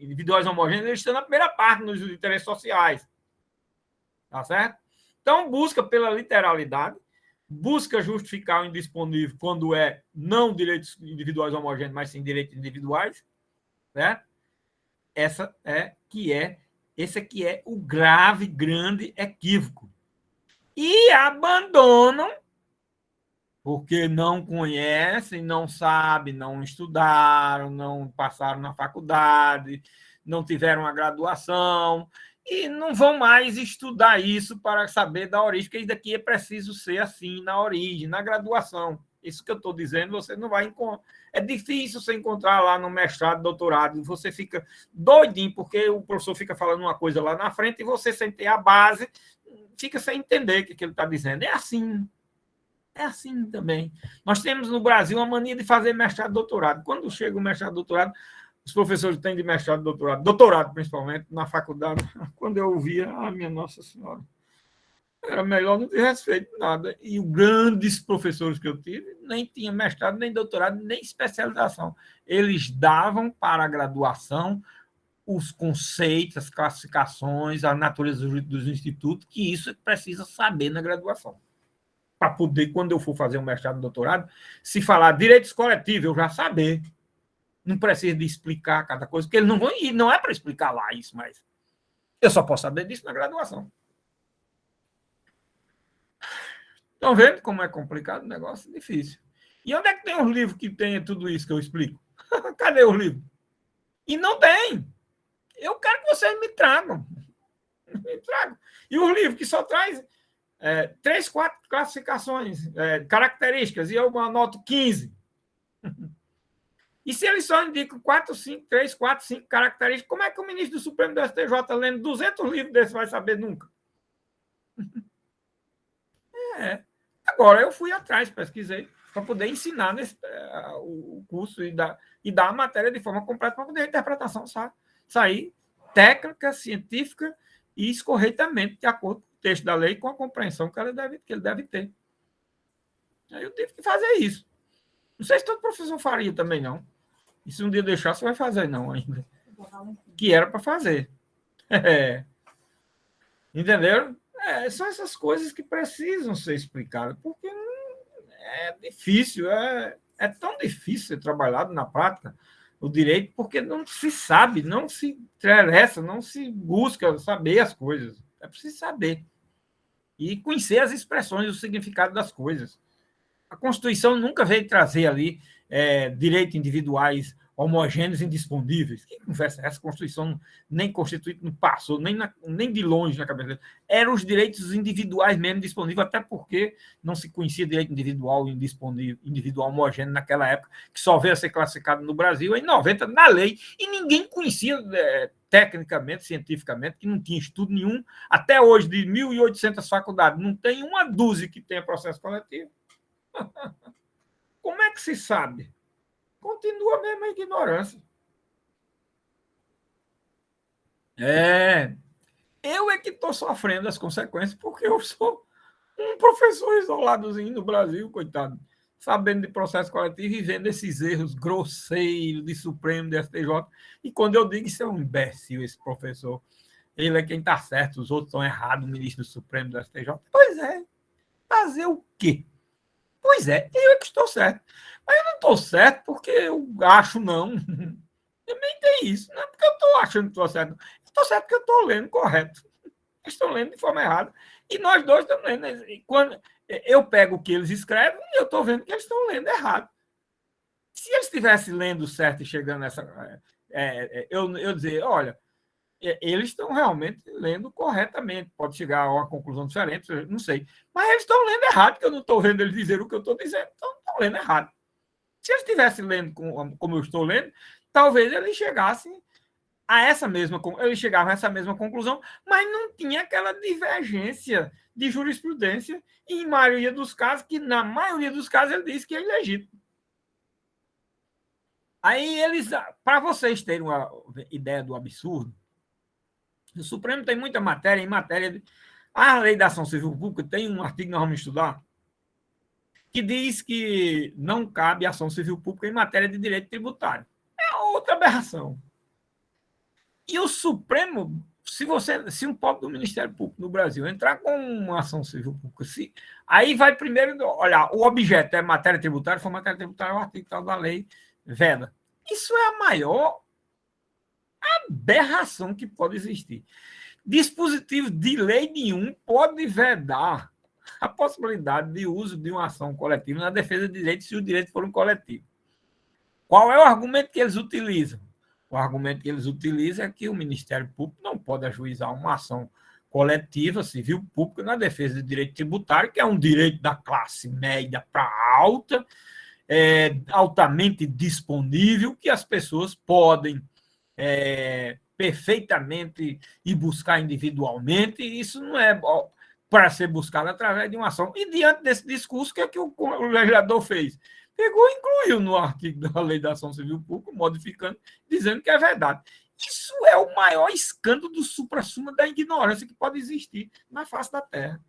individuais homogêneos, eles estão na primeira parte nos interesses sociais. Tá certo? Então, busca pela literalidade, busca justificar o indisponível quando é não direitos individuais homogêneos, mas sim direitos individuais, né? Esse aqui é o grave, grande equívoco. E abandonam, porque não conhecem, não sabem, não estudaram, não passaram na faculdade, não tiveram a graduação, e não vão mais estudar isso para saber da origem, porque isso daqui é preciso ser assim na origem, na graduação. Isso que eu estou dizendo, você não vai encontrar. É difícil você encontrar lá no mestrado, doutorado, você fica doidinho, porque o professor fica falando uma coisa lá na frente e você, sem ter a base, fica sem entender o que ele está dizendo. É assim. É assim também. Nós temos no Brasil uma mania de fazer mestrado e doutorado. Quando chega o mestrado e doutorado, os professores têm de mestrado e doutorado principalmente, na faculdade. Quando eu ouvia, minha Nossa Senhora, era melhor não ter respeito nada. E os grandes professores que eu tive nem tinham mestrado, nem doutorado, nem especialização. Eles davam para a graduação os conceitos, as classificações, a natureza dos institutos, que isso precisa saber na graduação. Para poder, quando eu for fazer um mestrado e doutorado, se falar direitos coletivos, eu já saber. Não precisa de explicar cada coisa, porque eles não vão ir, não é para explicar lá isso, mas eu só posso saber disso na graduação. Estão vendo como é complicado o negócio? Difícil. E onde é que tem os livros que tem tudo isso que eu explico? Cadê os livros? E não tem. Eu quero que vocês me tragam. Me tragam. E os livros que só traz 3, 4 classificações, características, e eu anoto 15. E se eles só indicam 3, 4, 5 características, como é que o ministro do Supremo do STJ, lendo 200 livros desses, vai saber nunca? Agora, eu fui atrás, pesquisei, para poder ensinar o curso e dar a matéria de forma completa, para poder a interpretação sair técnica, científica e escorreitamente, de acordo com o texto da lei, com a compreensão que ele deve ter. Aí eu tive que fazer isso. Não sei se todo professor faria também, não. E se um dia deixar, você vai fazer, não, ainda. Que era para fazer. Entenderam? São essas coisas que precisam ser explicadas, porque é difícil, é tão difícil ser trabalhado na prática o direito, porque não se sabe, não se interessa, não se busca saber as coisas. É preciso saber. E conhecer as expressões, o significado das coisas. A Constituição nunca veio trazer ali direitos individuais homogêneos e indisponíveis. Que conversa? Essa Constituição nem constituinte não passou, nem de longe na cabeça dele. Eram os direitos individuais mesmo disponíveis, até porque não se conhecia direito individual e indisponível, individual homogêneo naquela época, que só veio a ser classificado no Brasil em 90, na lei, e ninguém conhecia tecnicamente, cientificamente, que não tinha estudo nenhum. Até hoje, de 1.800 faculdades, não tem uma dúzia que tenha processo coletivo. Como é que se sabe? Continua mesmo a ignorância. Eu é que estou sofrendo as consequências, porque eu sou um professor isoladozinho no Brasil, coitado. sabendo de processo coletivo e vendo esses erros grosseiros de Supremo, de STJ. E quando eu digo isso é um imbecil, esse professor, ele é quem está certo, os outros estão errados, o ministro do Supremo do STJ. Pois é, fazer o quê? Pois é, eu é que estou certo. Mas eu não estou certo porque eu acho, não. Também tem isso. Não é porque eu estou achando que estou certo. Estou certo porque eu estou lendo correto. Eles estão lendo de forma errada. E nós dois estamos lendo. E quando eu pego o que eles escrevem, eu estou vendo que eles estão lendo errado. Se eles estivessem lendo certo e chegando nessa. Eu dizer, olha, eles estão realmente lendo corretamente. Pode chegar a uma conclusão diferente, não sei. Mas eles estão lendo errado, porque eu não estou vendo eles dizer o que eu estou dizendo. Então, estão lendo errado. Se eles estivessem lendo como eu estou lendo, talvez eles chegassem a eles chegavam a essa mesma conclusão, mas não tinha aquela divergência de jurisprudência em maioria dos casos, que na maioria dos casos ele diz que é ilegítimo. Aí eles, para vocês terem uma ideia do absurdo, o Supremo tem muita matéria, em matéria de. A lei da ação civil pública tem um artigo que nós vamos estudar, que diz que não cabe ação civil pública em matéria de direito tributário. É outra aberração. E o Supremo, se um pobre do Ministério Público no Brasil entrar com uma ação civil pública, aí vai primeiro olhar, o objeto é matéria tributária, for matéria tributária, é o artigo tal da lei veda. Isso é a maior aberração que pode existir. Dispositivo de lei nenhum pode vedar a possibilidade de uso de uma ação coletiva na defesa de direitos se os direitos forem coletivos. Qual é o argumento que eles utilizam? O argumento que eles utilizam é que o Ministério Público não pode ajuizar uma ação coletiva, civil pública, na defesa do direito tributário, que é um direito da classe média para alta, altamente disponível, que as pessoas podem perfeitamente ir buscar individualmente, e isso não é para ser buscado através de uma ação. E diante desse discurso, o que é que o legislador fez? Pegou e incluiu no artigo da Lei da Ação Civil Pública, modificando, dizendo que é verdade. Isso é o maior escândalo do supra-sumo da ignorância que pode existir na face da Terra.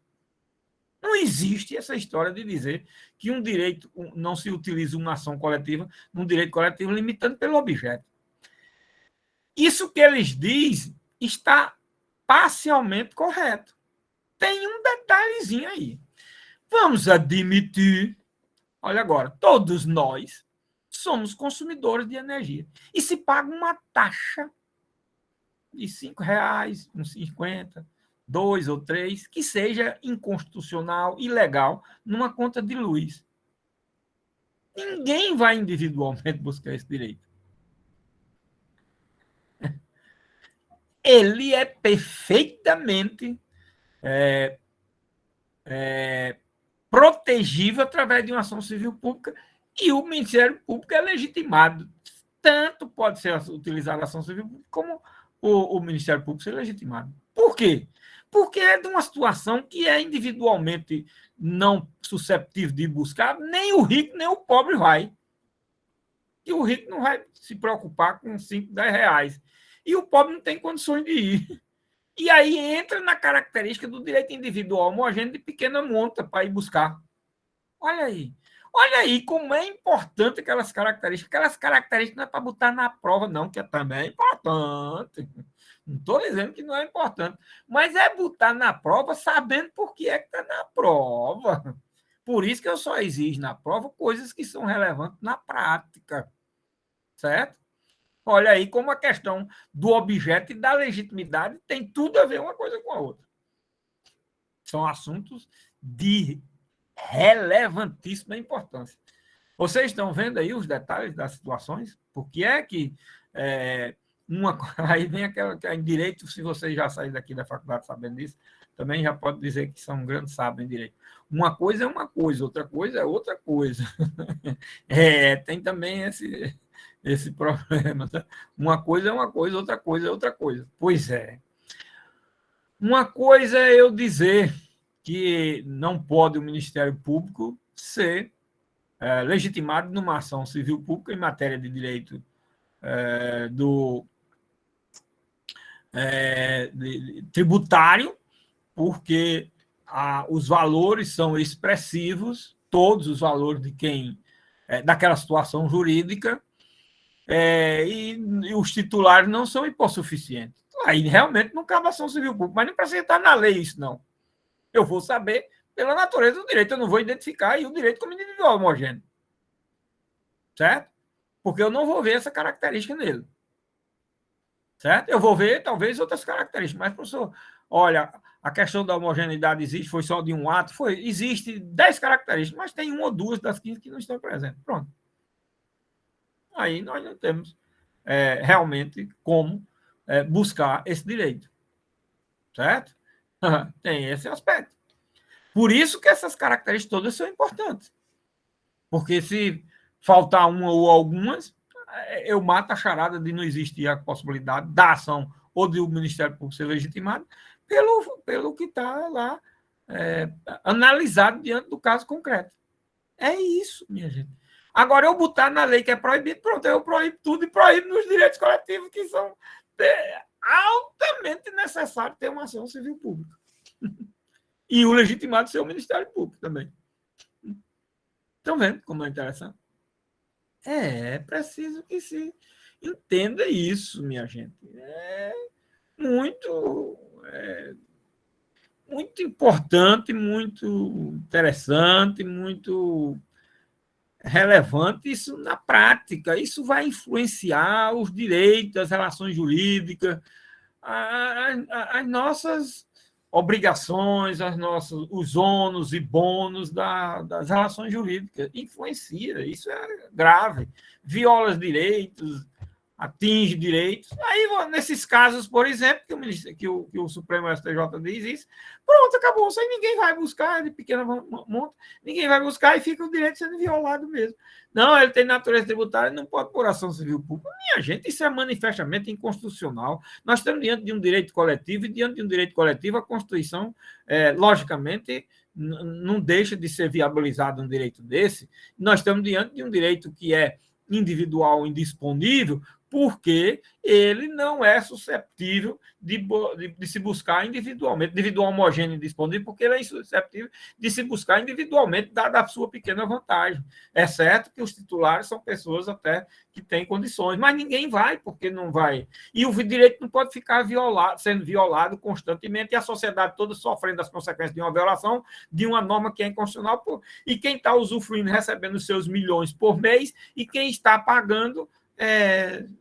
Não existe essa história de dizer que um direito não se utiliza uma ação coletiva, um direito coletivo, limitando pelo objeto. Isso que eles dizem está parcialmente correto. Tem um detalhezinho aí. Vamos admitir, olha agora, todos nós somos consumidores de energia. E se paga uma taxa de R$5, uns 50, 2 ou 3, que seja inconstitucional, ilegal, numa conta de luz. Ninguém vai individualmente buscar esse direito. Ele é perfeitamente protegível através de uma ação civil pública e o Ministério Público é legitimado. Tanto pode ser utilizada a ação civil pública como o Ministério Público ser legitimado. Por quê? Porque é de uma situação que é individualmente não susceptível de buscar, nem o rico nem o pobre vai. E o rico não vai se preocupar com 5, 10 reais. E o pobre não tem condições de ir. E aí entra na característica do direito individual homogêneo de pequena monta para ir buscar. Olha aí. Olha aí como é importante aquelas características. Aquelas características não é para botar na prova, não, que também é importante. Não estou dizendo que não é importante. Mas é botar na prova sabendo por que é que está na prova. Por isso que eu só exijo na prova coisas que são relevantes na prática. Certo? Olha aí como a questão do objeto e da legitimidade tem tudo a ver uma coisa com a outra. São assuntos de relevantíssima importância. Vocês estão vendo aí os detalhes das situações? Por que é que aí vem aquela que é em direito, se vocês já saírem daqui da faculdade sabendo disso, também já pode dizer que são grandes sábios em direito. Uma coisa é uma coisa, outra coisa é outra coisa. Tem também esse problema. Tá? Uma coisa é uma coisa, outra coisa é outra coisa. Pois é. Uma coisa é eu dizer que não pode o Ministério Público ser legitimado numa ação civil pública em matéria de direito tributário, porque os valores são expressivos todos os valores de quem daquela situação jurídica, e os titulares não são hipossuficientes. Aí realmente não cabe ação civil pública, mas não precisa estar na lei isso, não. Eu vou saber pela natureza do direito, eu não vou identificar e o direito como individual homogêneo. Certo? Porque eu não vou ver essa característica nele. Certo? Eu vou ver, talvez, outras características. Mas, professor, olha, a questão da homogeneidade existe, foi só de um ato? Existe 10 características, mas tem uma ou duas das 15 que não estão presentes. Pronto. Aí nós não temos realmente como buscar esse direito. Certo? Tem esse aspecto. Por isso que essas características todas são importantes. Porque se faltar uma ou algumas, eu mato a charada de não existir a possibilidade da ação ou do Ministério Público ser legitimado pelo que está lá analisado diante do caso concreto. É isso, minha gente. Agora, eu botar na lei que é proibido, pronto, eu proíbo tudo e proíbo nos direitos coletivos que são altamente necessários ter uma ação civil pública. E o legitimado ser o Ministério Público também. Estão vendo como é interessante? É preciso que se entenda isso, minha gente. É muito, muito importante, muito interessante, muito relevante isso na prática. Isso vai influenciar os direitos, as relações jurídicas, as nossas obrigações, os ônus e bônus das relações jurídicas. Influencia, isso é grave. Viola os direitos, atinge direitos. Aí, nesses casos, por exemplo, que o Supremo STJ diz isso, pronto, acabou. Isso aí ninguém vai buscar, de pequena monta, ninguém vai buscar e fica o direito sendo violado mesmo. Não, ele tem natureza tributária, não pode por ação civil pública. Minha gente, isso é manifestamente inconstitucional. Nós estamos diante de um direito coletivo e diante de um direito coletivo, a Constituição, logicamente, não deixa de ser viabilizado um direito desse. Nós estamos diante de um direito que é individual indisponível, porque ele não é susceptível de se buscar individualmente, individual homogêneo e disponível, porque ele é insusceptível de se buscar individualmente, dada a sua pequena vantagem. É certo que os titulares são pessoas até que têm condições, mas ninguém vai, porque não vai. E o direito não pode ficar sendo violado constantemente, e a sociedade toda sofrendo as consequências de uma violação de uma norma que é inconstitucional, e quem está usufruindo, recebendo os seus milhões por mês, e quem está pagando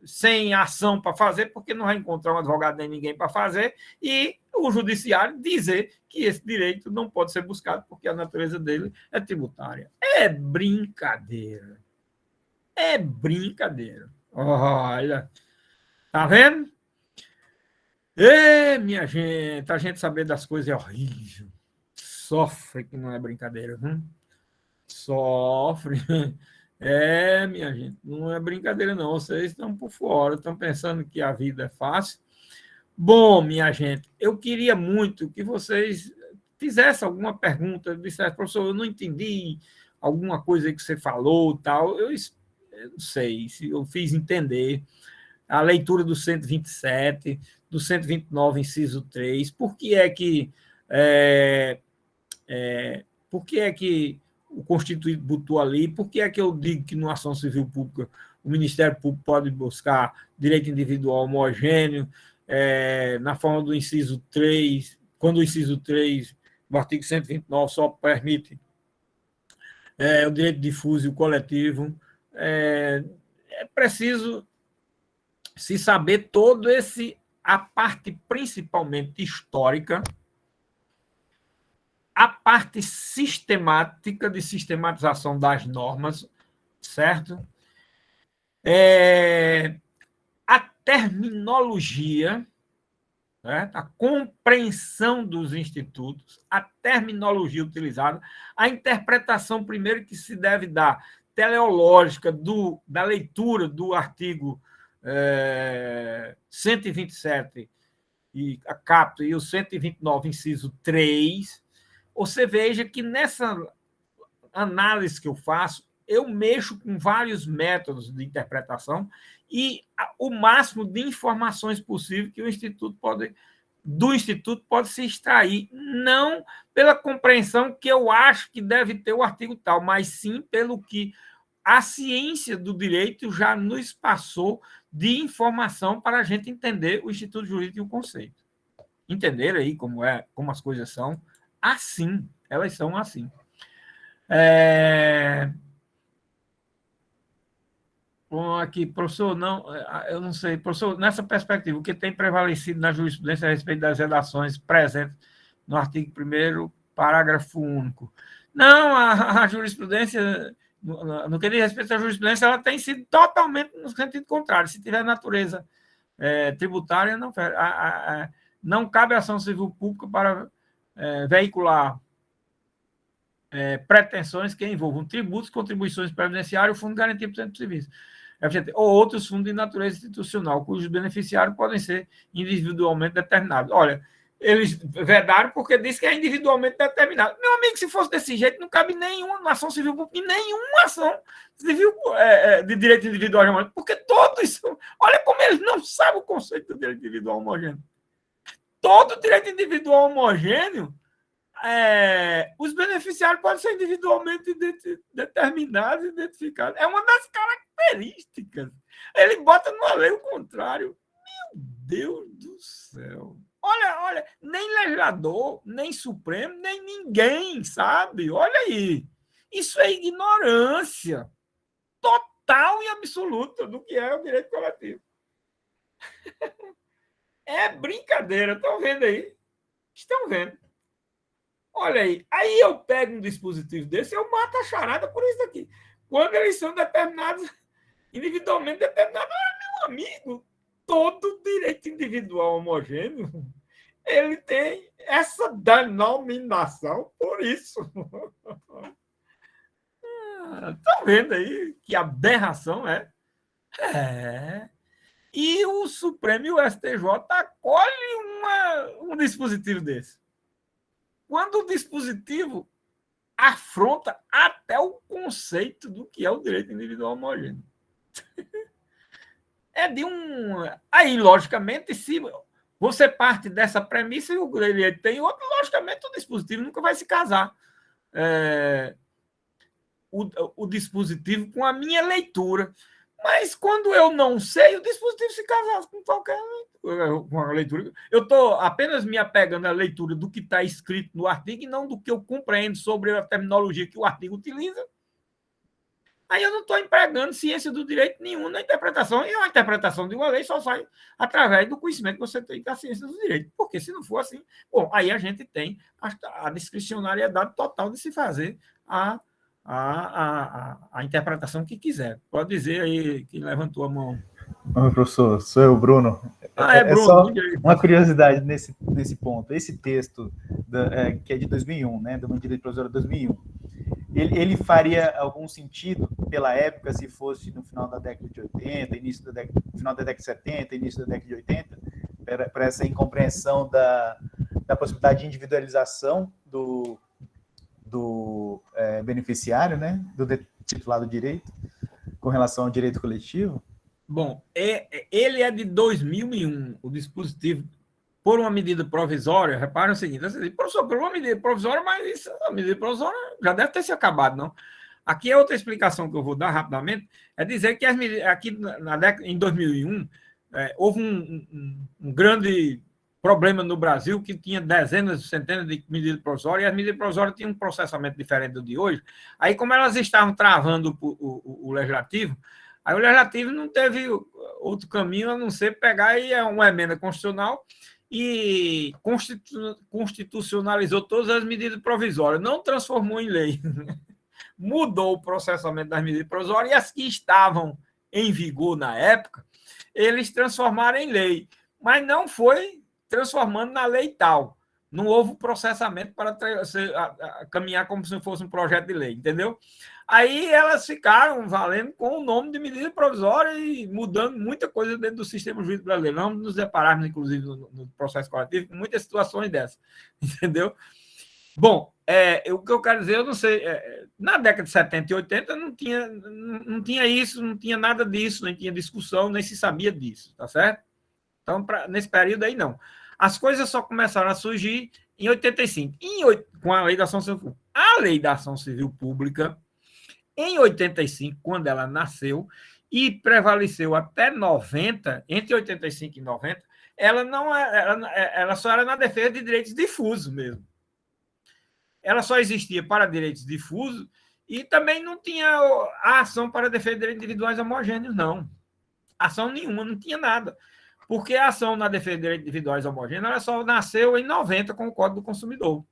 sem ação para fazer, porque não vai encontrar um advogado nem ninguém para fazer, e o judiciário dizer que esse direito não pode ser buscado porque a natureza dele é tributária. É brincadeira. É brincadeira. Olha, tá vendo? Minha gente, a gente saber das coisas é horrível. Sofre que não é brincadeira, viu? Sofre. Minha gente, não é brincadeira, não. Vocês estão por fora, estão pensando que a vida é fácil. Bom, minha gente, eu queria muito que vocês fizessem alguma pergunta, dissessem, professor, eu não entendi alguma coisa que você falou, tal. Eu não sei se eu fiz entender a leitura do 127, do 129, inciso 3, por que é que o Constituinte botou ali? Por que é que eu digo que numa ação civil pública o Ministério Público pode buscar direito individual homogêneo, na forma do inciso 3, quando o inciso 3 do artigo 129 só permite o direito difuso e o coletivo? É preciso se saber a parte principalmente histórica, a parte sistemática de sistematização das normas, certo? A terminologia, certo? A compreensão dos institutos, a terminologia utilizada, a interpretação, primeiro, que se deve dar teleológica da leitura do artigo 127 e a capto e o 129, inciso 3, você veja que nessa análise que eu faço, eu mexo com vários métodos de interpretação e o máximo de informações possível que o Instituto pode do Instituto pode se extrair, não pela compreensão que eu acho que deve ter o artigo tal, mas sim pelo que a ciência do direito já nos passou de informação para a gente entender o Instituto Jurídico e o conceito. Entenderam aí como as coisas são? Assim, elas são assim. Bom, aqui, professor, não, eu não sei, professor, nessa perspectiva, o que tem prevalecido na jurisprudência a respeito das redações presentes no artigo 1º, parágrafo único? Não, a jurisprudência, no que diz respeito à jurisprudência, ela tem sido totalmente no sentido contrário. Se tiver natureza tributária, não cabe ação civil pública para veicular pretensões que envolvam tributos, contribuições previdenciárias, o Fundo de Garantia por Cento de Serviço, ou outros fundos de natureza institucional, cujos beneficiários podem ser individualmente determinados. Olha, eles vedaram porque diz que é individualmente determinado. Meu amigo, se fosse desse jeito, não cabe nenhuma ação civil pública, nenhuma ação civil de direito individual homogêneo, porque todos são. Olha como eles não sabem o conceito do direito individual homogêneo. Todo direito individual homogêneo, os beneficiários podem ser individualmente determinados, identificados. É uma das características. Ele bota numa lei o contrário. Meu Deus do céu. Olha, nem legislador, nem Supremo, nem ninguém sabe. Olha aí. Isso é ignorância total e absoluta do que é o direito coletivo. É brincadeira. Estão vendo aí? Estão vendo. Olha aí. Aí eu pego um dispositivo desse, eu mato a charada por isso aqui. Quando eles são determinados, individualmente determinados, meu amigo, todo direito individual homogêneo, ele tem essa denominação por isso. Estão vendo aí que aberração é? E o Supremo e o STJ acolhem um dispositivo desse. Quando o dispositivo afronta até o conceito do que é o direito individual homogêneo. Aí, logicamente, se você parte dessa premissa e o direito tem outro, logicamente o dispositivo nunca vai se casar. O dispositivo com a minha leitura. Mas quando eu não sei, o dispositivo se casa com qualquer leitura. Eu estou apenas me apegando à leitura do que está escrito no artigo e não do que eu compreendo sobre a terminologia que o artigo utiliza. Aí eu não estou empregando ciência do direito nenhuma na interpretação, e a interpretação de uma lei só sai através do conhecimento que você tem da ciência do direito. Porque se não for assim, bom, aí a gente tem a discricionariedade total de se fazer a interpretação que quiser. Pode dizer aí que levantou a mão. Oi, professor, sou eu, Bruno. Bruno. Só uma curiosidade nesse ponto. Esse texto, que é de 2001, né, do Direito Provisório de 2001, ele faria algum sentido pela época se fosse no final da década de 80, final da década de 70, início da década de 80, para essa incompreensão da possibilidade de individualização do beneficiário, né, do titular do direito, com relação ao direito coletivo? Bom, ele é de 2001, o dispositivo, por uma medida provisória. Repara o seguinte, professor, por uma medida provisória, mas a medida provisória já deve ter se acabado, não? Aqui é outra explicação que eu vou dar rapidamente, é dizer que aqui em 2001, houve um grande problema no Brasil, que tinha dezenas, centenas de medidas provisórias, e as medidas provisórias tinham um processamento diferente do de hoje. Aí, como elas estavam travando o legislativo, aí o legislativo não teve outro caminho a não ser pegar uma emenda constitucional e constitucionalizou todas as medidas provisórias, não transformou em lei. Mudou o processamento das medidas provisórias e as que estavam em vigor na época, eles transformaram em lei, mas não foi transformando na lei tal. Não houve processamento para caminhar como se fosse um projeto de lei, entendeu? Aí elas ficaram valendo com o nome de medida provisória e mudando muita coisa dentro do sistema jurídico brasileiro. Nós nos depararmos, inclusive, no processo coletivo, com muitas situações dessas, entendeu? Bom, o que eu quero dizer, eu não sei, na década de 70 e 80 não tinha isso, não tinha nada disso, nem tinha discussão, nem se sabia disso, tá certo? Então, nesse período aí, não. As coisas só começaram a surgir em 85, com a Lei da Ação Civil Pública. A Lei da Ação Civil Pública, em 85, quando ela nasceu, e prevaleceu até 90, entre 85 e 90, ela só era na defesa de direitos difusos mesmo. Ela só existia para direitos difusos e também não tinha a ação para defesa de direitos individuais homogêneos, não. Ação nenhuma, não tinha nada. Porque a ação na defesa de direitos individuais homogêneos ela só nasceu em 90 com o Código do Consumidor.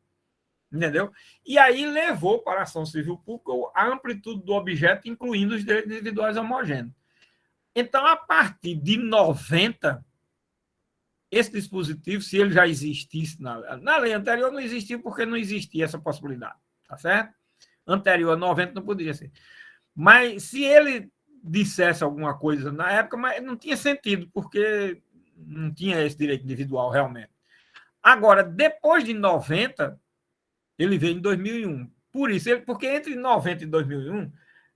Entendeu? E aí levou para a ação civil pública a amplitude do objeto, incluindo os direitos individuais homogêneos. Então, a partir de 90, esse dispositivo, se ele já existisse na lei anterior, não existia porque não existia essa possibilidade, tá certo? Anterior a 90 não poderia ser. Mas se ele dissesse alguma coisa na época, mas não tinha sentido, porque não tinha esse direito individual realmente. Agora, depois de 90, ele veio em 2001. Por isso, porque entre 90 e 2001,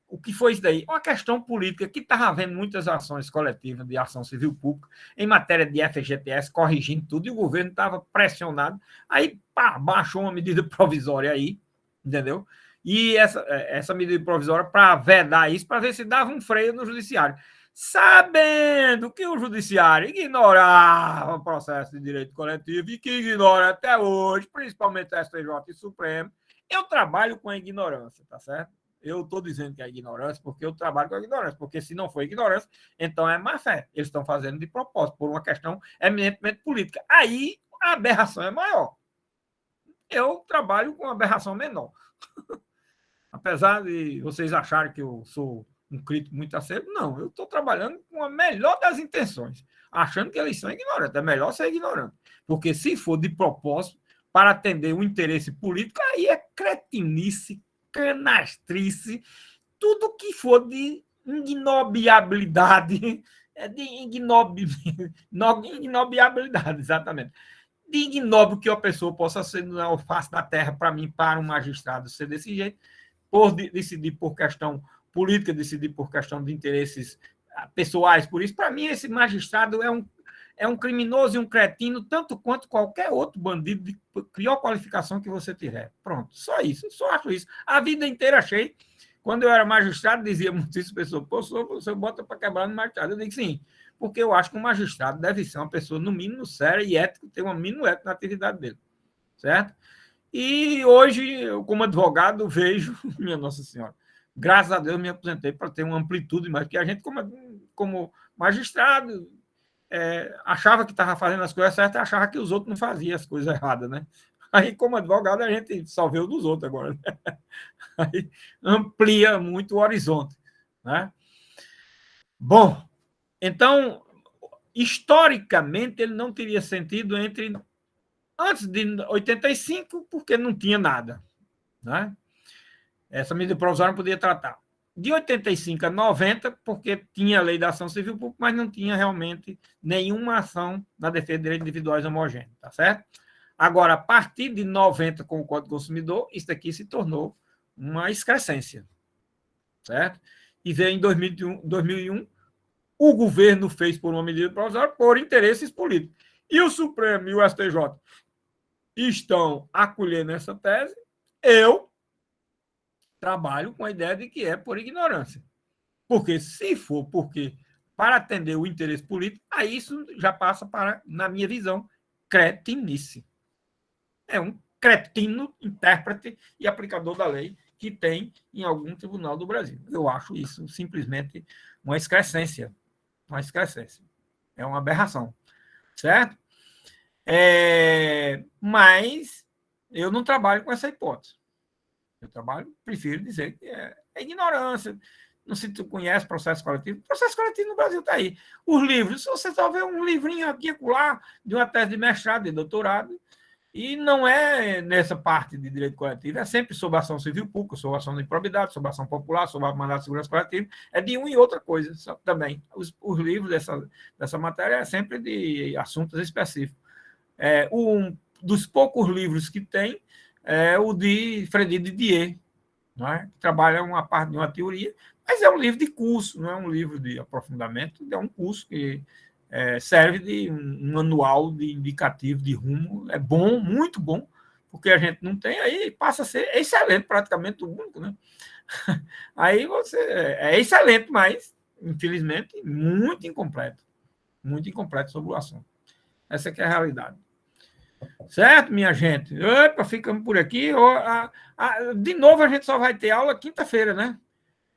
o que foi isso daí? Uma questão política que estava havendo muitas ações coletivas de ação civil pública em matéria de FGTS, corrigindo tudo, e o governo estava pressionado. Aí, pá, baixou uma medida provisória aí, entendeu? E essa medida provisória para vedar isso, para ver se dava um freio no judiciário. Sabendo que o judiciário ignorava o processo de direito coletivo e que ignora até hoje, principalmente o STJ e Supremo, eu trabalho com a ignorância, tá certo? Eu estou dizendo que é ignorância porque eu trabalho com a ignorância, porque se não for ignorância, então é má fé. Eles estão fazendo de propósito, por uma questão eminentemente política. Aí a aberração é maior. Eu trabalho com uma aberração menor. Apesar de vocês acharem que eu sou um crítico muito aceito, não. Eu estou trabalhando com a melhor das intenções, achando que eles são ignorantes. É melhor ser ignorante. Porque se for de propósito, para atender um interesse político, aí é cretinice, canastrice, tudo que for de ignobiabilidade, de ignobiabilidade, exatamente. De ignóbil que a pessoa possa ser na face da terra, para mim, para um magistrado ser desse jeito, por decidir por questão política, decidir por questão de interesses pessoais, por isso, para mim, esse magistrado é um criminoso e um cretino, tanto quanto qualquer outro bandido de pior qualificação que você tiver. Pronto, só isso, só acho isso. A vida inteira achei. Quando eu era magistrado, dizia muitas pessoas, pô, você bota para quebrar no magistrado. Eu digo sim, porque eu acho que um magistrado deve ser uma pessoa, no mínimo, séria e ética, ter um mínimo ético na atividade dele, certo? E hoje, eu, como advogado, vejo, minha Nossa Senhora, graças a Deus me aposentei para ter uma amplitude mais, porque a gente, como magistrado, achava que estava fazendo as coisas certas e achava que os outros não faziam as coisas erradas, né? Aí, como advogado, a gente só vê o dos outros agora, né? Aí amplia muito o horizonte, né? Bom, então, historicamente, ele não teria sentido antes de 85, porque não tinha nada, né? Essa medida provisória não podia tratar. De 85 a 90, porque tinha a lei da ação civil pública, mas não tinha realmente nenhuma ação na defesa de direitos individuais homogêneos, tá certo? Agora, a partir de 90, com o Código do Consumidor, isso aqui se tornou uma excrescência, certo? E veio em 2001, o governo fez por uma medida provisória por interesses políticos. E o Supremo e o STJ estão acolhendo essa tese. Eu trabalho com a ideia de que é por ignorância. Porque se for para atender o interesse político, aí isso já passa para, na minha visão, cretinice. É um cretino, intérprete e aplicador da lei que tem em algum tribunal do Brasil. Eu acho isso simplesmente uma excrescência. Uma excrescência. É uma aberração. Certo? Mas eu não trabalho com essa hipótese. Eu prefiro dizer que é ignorância. Não sei se tu conhece processo coletivo. O processo coletivo no Brasil está aí. Os livros, se você só vê um livrinho aqui e acolá de uma tese de mestrado, de doutorado, e não é nessa parte de direito coletivo, é sempre sobre ação civil pública, sobre ação de improbidade, sobre ação popular, sobre mandato de segurança coletiva, é de uma e outra coisa também. Os livros dessa matéria é sempre de assuntos específicos. Um dos poucos livros que tem é o de Freddy Didier, não é? Que trabalha uma parte de uma teoria, mas é um livro de curso, não é um livro de aprofundamento, é um curso que serve de um manual de indicativo de rumo. É bom, muito bom, porque a gente não tem, aí passa a ser excelente, praticamente o único, né? Aí você é excelente, mas, infelizmente, muito incompleto sobre o assunto. Essa que é a realidade. Certo, minha gente? Opa, ficamos por aqui. De novo, a gente só vai ter aula quinta-feira, né?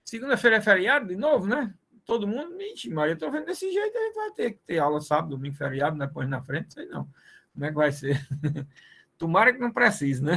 Segunda-feira é feriado, de novo, né? Todo mundo, ixi, mas eu tô vendo desse jeito, a gente vai ter que ter aula sábado, domingo, feriado, depois na frente, sei não. Como é que vai ser? Tomara que não precise, né?